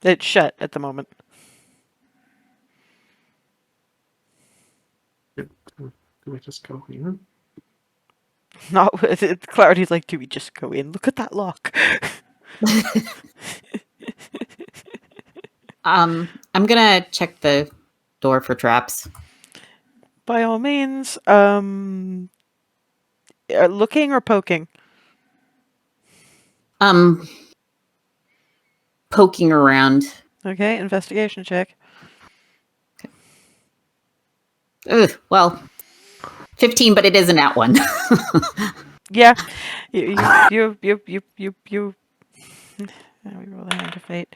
It's shut at the moment.
Do we just go in?
Not with it. Clarity's like, do we just go in? Look at that lock.
I'm gonna check the door for traps.
By all means, looking or poking?
Poking around.
Okay, investigation check.
Ugh, well, 15, but it isn't that one.
Yeah. You. Now we roll a hand of fate.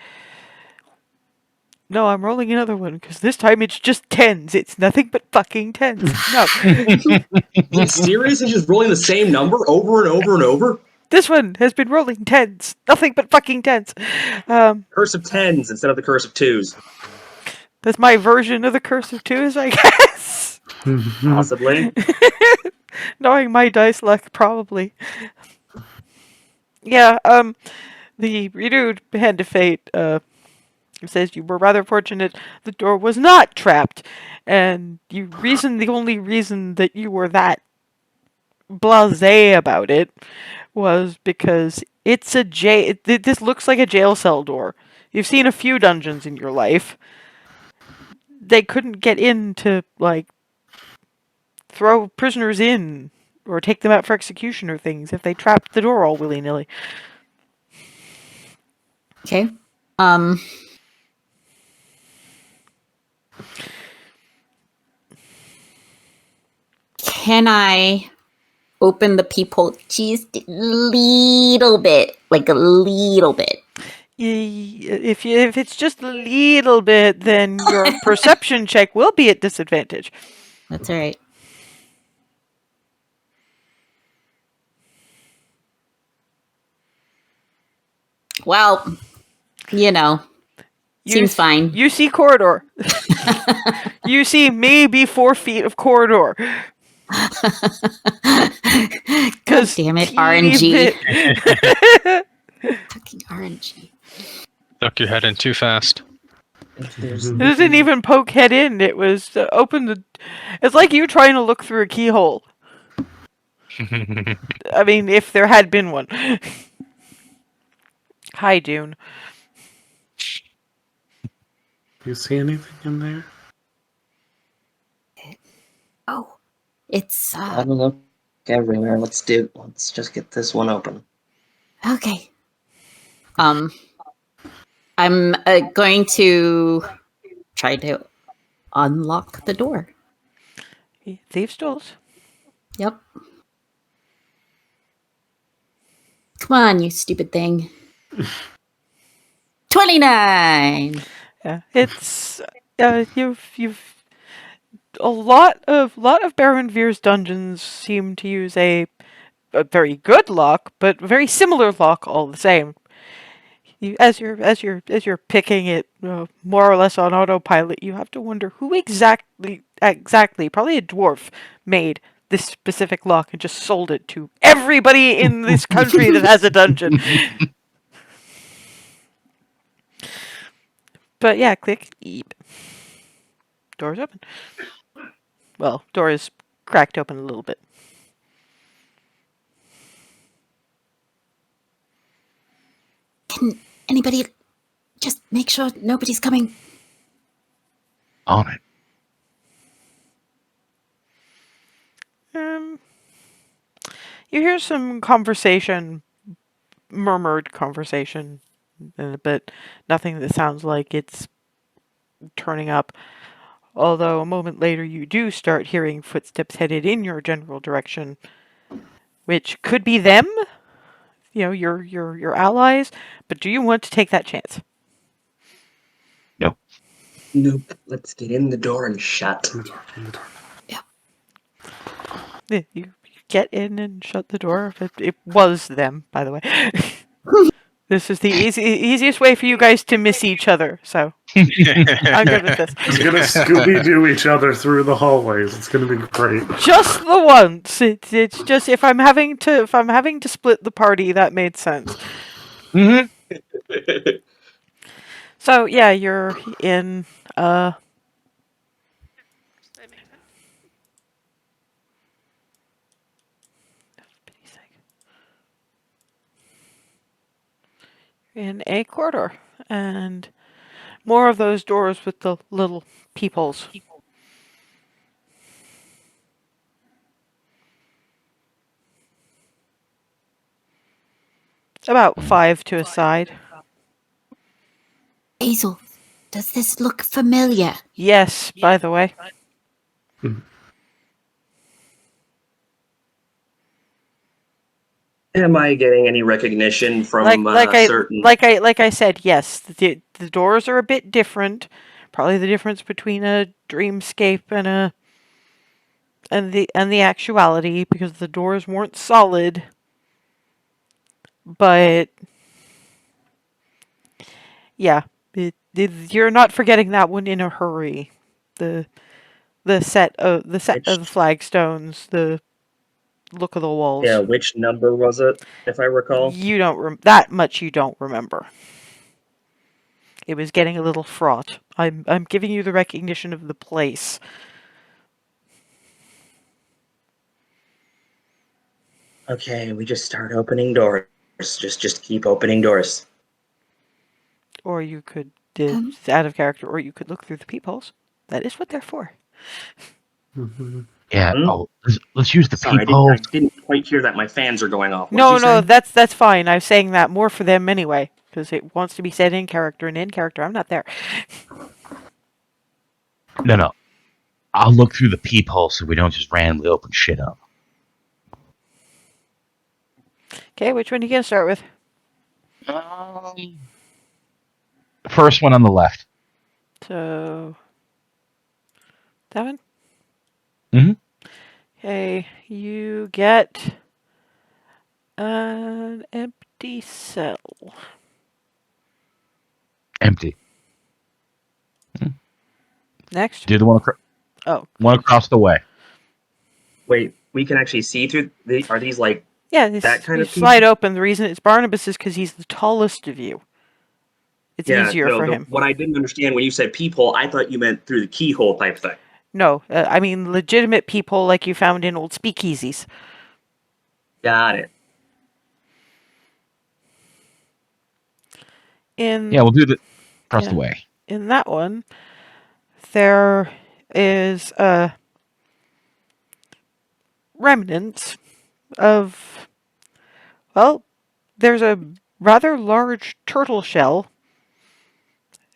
No, I'm rolling another one because this time it's just tens. It's nothing but fucking tens. No.
Is he serious? He's just rolling the same number over and over and over?
This one has been rolling tens. Nothing but fucking tens.
Curse of tens instead of the curse of twos.
That's my version of the curse of twos, I guess.
Possibly.
Knowing my dice luck, probably. Yeah, the renewed hand of fate, says you were rather fortunate the door was not trapped, and the only reason that you were that blasé about it was because it's a jail. This looks like a jail cell door. You've seen a few dungeons in your life. They couldn't get in to, like, throw prisoners in or take them out for execution or things if they trapped the door all willy-nilly.
Okay. Can I open the peephole just a little bit? Like a little bit.
If it's just a little bit, then your perception check will be at disadvantage.
That's all right. Well, seems fine.
You see corridor. You see maybe 4 feet of corridor.
God damn it, RNG. Fucking RNG.
Duck your head in too fast.
It doesn't even poke head in. It was open the. It's like you trying to look through a keyhole. I mean, if there had been one. Hi, Dune.
You see anything in there?
Oh, it's
I don't look everywhere. Let's just get this one open.
okay. I'm going to try to unlock the door.
Thieves' tools.
Yep. Come on, you stupid thing. 29.
Yeah, it's you've a lot of Baron Veer's dungeons seem to use a very good lock, but very similar lock all the same. As you're picking it more or less on autopilot, you have to wonder who exactly probably a dwarf made this specific lock and just sold it to everybody in this country that has a dungeon. But yeah, click, eep. Door's open. Well, door is cracked open a little bit.
Can anybody just make sure nobody's coming?
On it.
You hear some conversation, murmured conversation, but nothing that sounds like it's turning up. Although a moment later you do start hearing footsteps headed in your general direction, which could be them, your allies, but do you want to take that chance?
Nope. Let's get in the door and shut.
Yeah, you get in and shut the door. It was them, by the way. This is the easiest way for you guys to miss each other, so I'm good with this.
We're gonna Scooby-Doo each other through the hallways. It's gonna be great.
Just the once. It's just if I'm having to split the party, that made sense.
Mm-hmm.
So yeah, you're in
That makes sense.
in a corridor, and more of those doors with the little peepholes. About 5 to a side.
Hazel, does this look familiar?
Yes, by the way.
Am I getting any recognition from
like
certain?
I said, yes, the doors are a bit different. Probably the difference between a dreamscape and the actuality, because the doors weren't solid, but yeah, you're not forgetting that one in a hurry. The set of the
Which,
flagstones, the look of the
yeah,
walls.
which number was it, if I recall?
You don't that much. You don't remember. It was getting a little fraught. I'm giving you the recognition of the place.
Okay, we just start opening doors. Just keep opening doors.
Or you could
Um,
it's out of character, or you could look through the peepholes. That is what they're for.
Yeah.
Hmm?
Oh, let's use the
Sorry,
peephole.
I didn't quite hear that. My fans are going off. What did
No,
you say?
that's fine. I was saying that more for them anyway, because it wants to be said in character, and in character, I'm not there.
No. I'll look through the peephole so we don't just randomly open shit up.
Okay, which one are you gonna start with?
First one on the left.
So that one.
Mhm.
Okay, you get an empty cell.
Empty.
Next.
Do the one,
Oh,
one across the way.
Wait, we can actually see through. Are these like
yeah.
that kind
You
of people?
slide open. The reason it's Barnabas is because he's the tallest of you. It's
Yeah,
easier
no.
for him.
What I didn't understand when you said peephole, I thought you meant through the keyhole type thing.
No, I mean legitimate people like you found in old speakeasies.
Got it.
In
Yeah, we'll do the across the
yeah,
way.
in that one, there is remnants of, well, there's a rather large turtle shell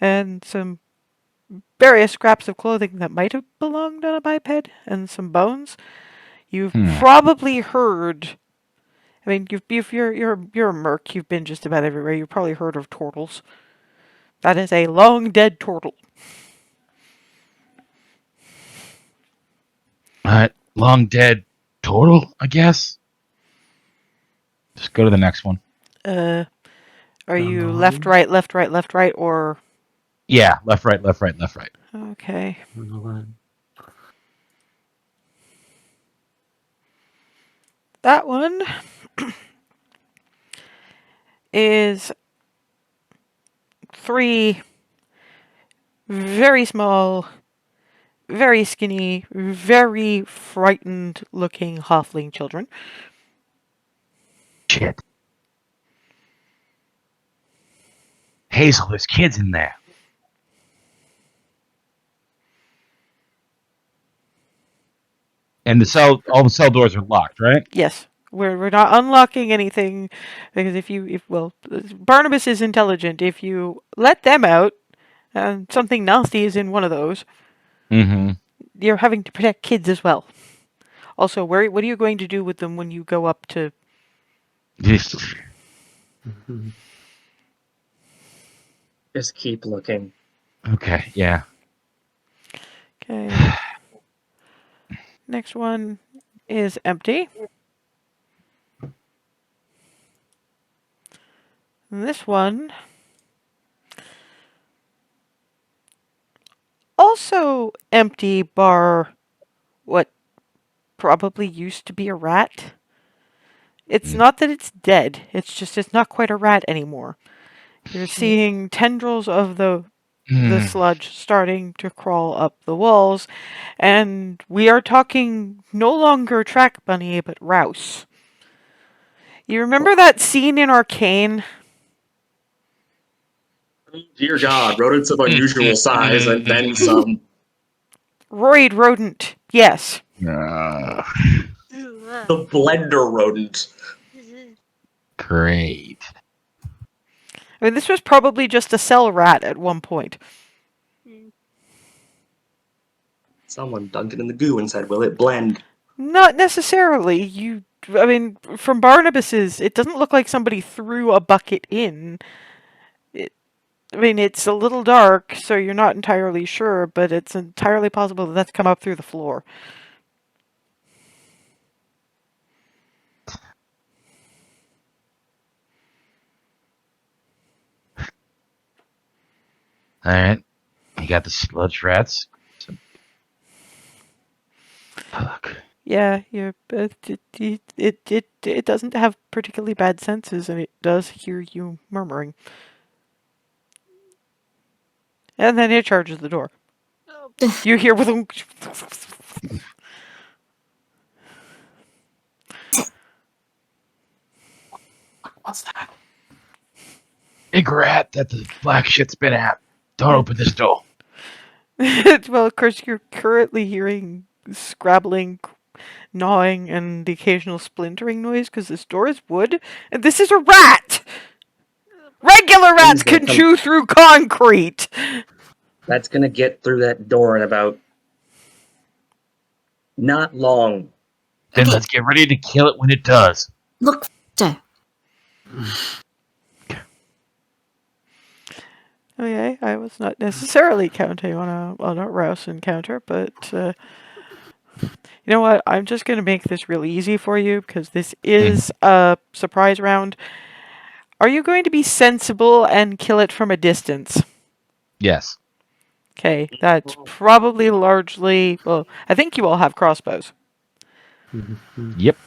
and some various scraps of clothing that might have belonged on a biped and some bones. You've probably heard. I mean, you're a merc. You've been just about everywhere. You've probably heard of turtles. That is a long dead turtle.
Long dead total, I guess. Just go to the next one.
Are
Down
you
the
left,
line.
right, left, right, left, right, or
Yeah, left, right, left, right, left, right.
okay?
Down the line.
That one is 3 very small, very skinny, very frightened looking halfling children.
Shit. Hazel, there's kids in there. And all the cell doors are locked, right?
Yes. We're not unlocking anything because Barnabas is intelligent. If you let them out and something nasty is in one of those,
Mm-hmm.
you're having to protect kids as well. Also, what are you going to do with them when you go up to?
Just keep looking.
Okay, yeah.
Okay. Next one is empty. And this one also empty, bar what probably used to be a rat. It's not that it's dead. It's just it's not quite a rat anymore. You're seeing tendrils of the sludge starting to crawl up the walls, and we are talking no longer Track Bunny, but Rouse. You remember that scene in Arcane?
Dear God, rodents of unusual size and then some.
Roid rodent, yes.
The blender rodent.
Great.
I mean, this was probably just a cell rat at one point.
Someone dunked it in the goo and said, "Will it blend?"
Not necessarily. I mean, from Barnabas's, it doesn't look like somebody threw a bucket in. I mean, it's a little dark, so you're not entirely sure, but it's entirely possible that that's come up through the floor.
All right. You got the sludge rats. Fuck.
Yeah, it doesn't have particularly bad senses, and it does hear you murmuring. And then it charges the door.
Oh,
You hear with
What's that?
Big rat that the black shit's been at. Don't open this door.
well, of course, you're currently hearing scrabbling, gnawing, and the occasional splintering noise because this door is wood, and this is a rat. Regular rats
gonna
can
come-
chew through concrete.
That's gonna get through that door in about not long.
Then
Okay.
let's get ready to kill it when it does.
Look, faster.
Okay, I was not necessarily counting on a Rouse encounter, but you know what? I'm just going to make this really easy for you because this is a surprise round. Are you going to be sensible and kill it from a distance?
Yes.
Okay, that's probably largely. Well, I think you all have crossbows.
Yep.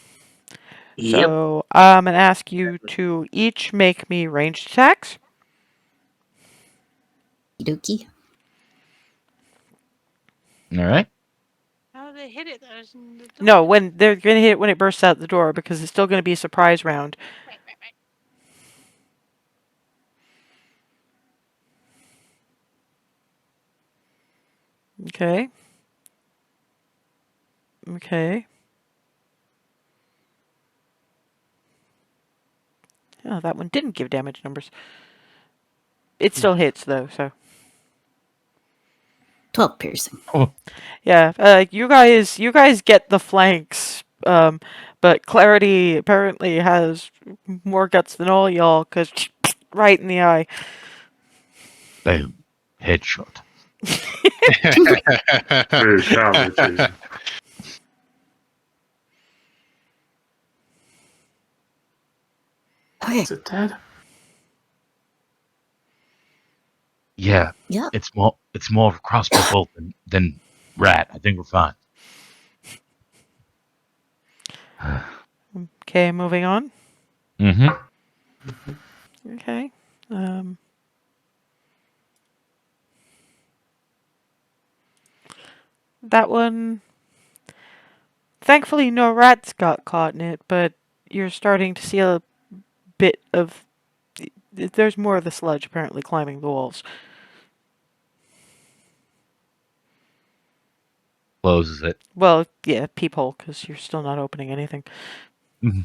Yep.
So I'm going to ask you to each make me ranged attacks.
Dookie.
All right.
how do they hit it? There's the door.
No, when they're going to hit it when it bursts out the door because it's still going to be a surprise round.
Right.
Okay. Okay. Oh, that one didn't give damage numbers. It still hits though, so
12 piercing.
yeah. You guys get the flanks. But Clarity apparently has more guts than all y'all, cause right in the eye.
Boom. Headshot.
Fatality.
Okay.
Is it dead?
Yeah.
Yeah.
It's more of a crossbow bolt than rat. I think we're fine.
Okay, moving on.
Mm-hmm.
Okay. That one. Thankfully, no rats got caught in it, but you're starting to see a bit of. There's more of the sludge apparently climbing the walls.
Closes it.
Well, yeah, peephole, because you're still not opening anything.
Mhm.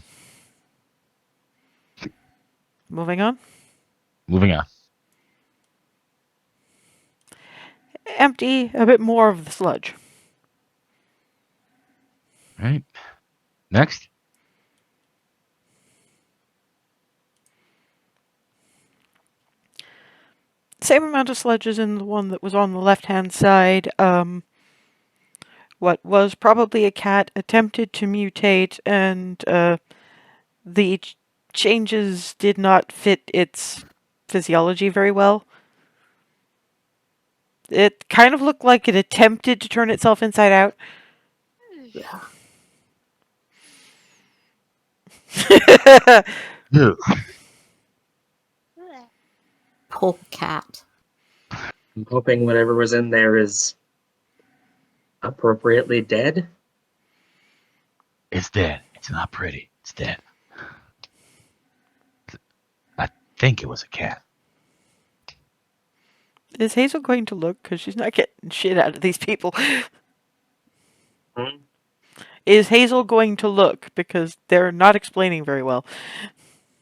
Moving on.
Moving on.
Empty a bit more of the sludge.
All right. Next.
Same amount of sludge as in the one that was on the left-hand side. What was probably a cat attempted to mutate, and the changes did not fit its physiology very well. It kind of looked like it attempted to turn itself inside out.
Yeah.
Ugh.
Poor cat.
I'm hoping whatever was in there is appropriately dead.
It's dead. It's not pretty. It's dead. I think it was a cat.
Is Hazel going to look? Because she's not getting shit out of these people.
Hmm?
Is Hazel going to look? Because they're not explaining very well.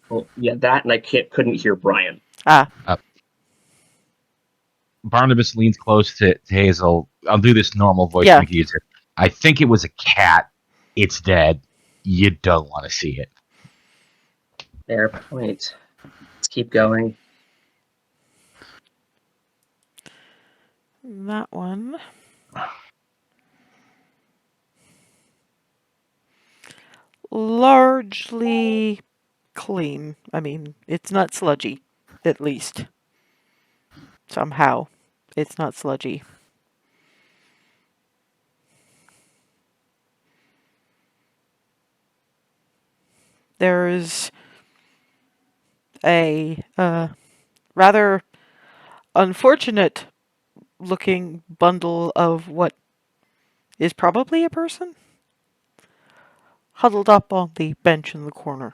Well, yeah, that, and I couldn't hear Brian.
Ah,
Barnabas leans close to Hazel I'll do this normal voice
Yeah.
Mickey user. I think it was a cat. It's dead. You don't want to see it.
Fair point. Let's keep going.
That one. Largely clean. I mean, it's not sludgy, at least. Somehow, it's not sludgy. There's a rather unfortunate looking bundle of what is probably a person huddled up on the bench in the corner.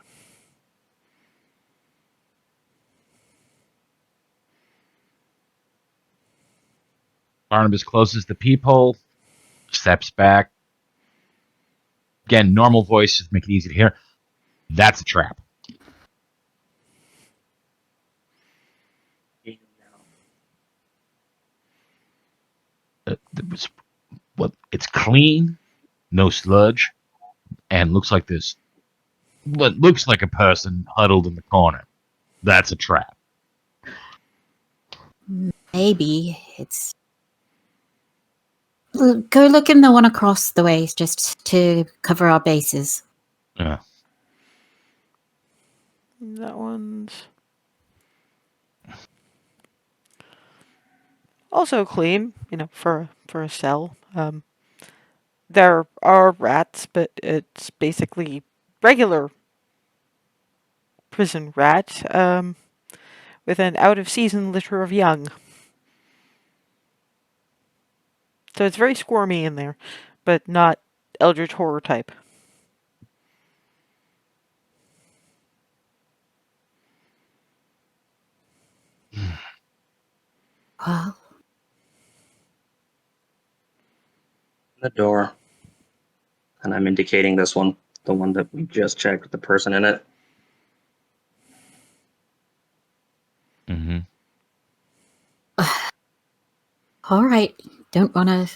Barnabas closes the peephole, steps back. Again, normal voice, just make it easy to hear. That's a trap. It's clean, no sludge, and looks like this. What looks like a person huddled in the corner. That's a trap.
Maybe it's. Go look in the one across the way just to cover our bases.
Yeah.
That one's also clean, for a cell. There are rats, but it's basically regular prison rat, with an out-of-season litter of young. So it's very squirmy in there, but not Eldritch Horror type.
Well,
The door. And I'm indicating this one, the one that we just checked with the person in it.
Mm-hmm.
all right. Don't want to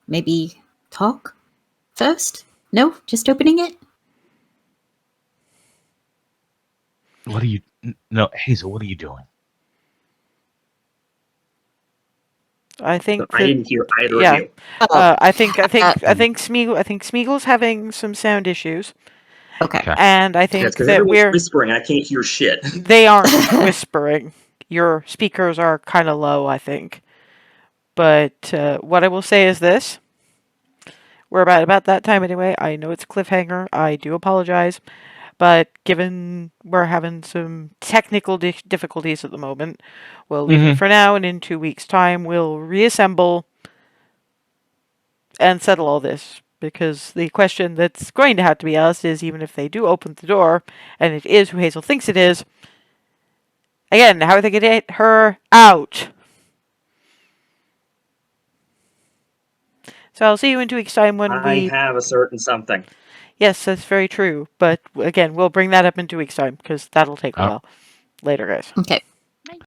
maybe talk first? No? Just opening it?
What are you? No, Hazel. What are you doing?
I think
I didn't hear either
yeah.
of you.
I think Smeagol's having some sound issues,
Okay.
and I think
That's because
that
everyone's whispering. I can't hear shit.
they aren't whispering. Your speakers are kind of low, I think. But what I will say is this: we're about that time anyway. I know it's a cliffhanger. I do apologize. But given we're having some technical difficulties at the moment, we'll leave it for now, and in 2 weeks' time, we'll reassemble and settle all this. Because the question that's going to have to be asked is, even if they do open the door, and it is who Hazel thinks it is, again, how are they going to get her out? So I'll see you in 2 weeks' time when
I have a certain something.
Yes, that's very true. But again, we'll bring that up in 2 weeks' time, because that'll take a while. Later, guys.
Okay.